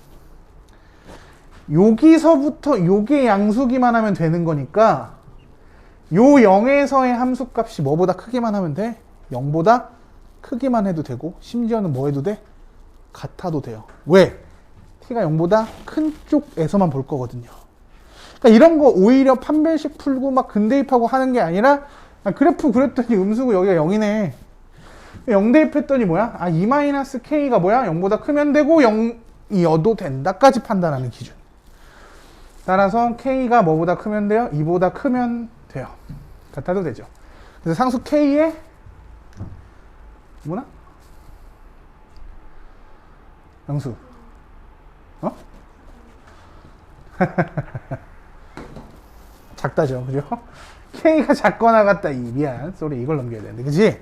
여기서부터 요게 양수기만 하면 되는 거니까 요 0에서의 함수값이 뭐보다 크기만 하면 돼? 0보다 크기만 해도 되고 심지어는 뭐 해도 돼? 같아도 돼요. 왜? t가 0보다 큰 쪽에서만 볼 거거든요. 그러니까 이런 거 오히려 판별식 풀고 막 근대입하고 하는 게 아니라 그래프 그렸더니 음수고 여기가 0이네. 0 대입했더니 뭐야? 2-k가 뭐야? 0보다 크면 되고 0이어도 된다까지 판단하는 기준. 따라서 k가 뭐보다 크면 돼요? 2보다 크면 돼요. 같아도 되죠. 그래서 상수 k의 뭐나? 양수. 작다죠. 그죠? k가 작거나 같다. 미안. 쏘리. 이걸 넘겨야 되는데. 그지?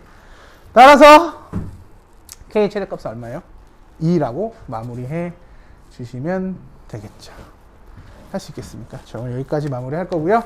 따라서 k 최대값은 얼마예요? 2라고 마무리해 주시면 되겠죠. 할 수 있겠습니까? 저 여기까지 마무리할 거고요.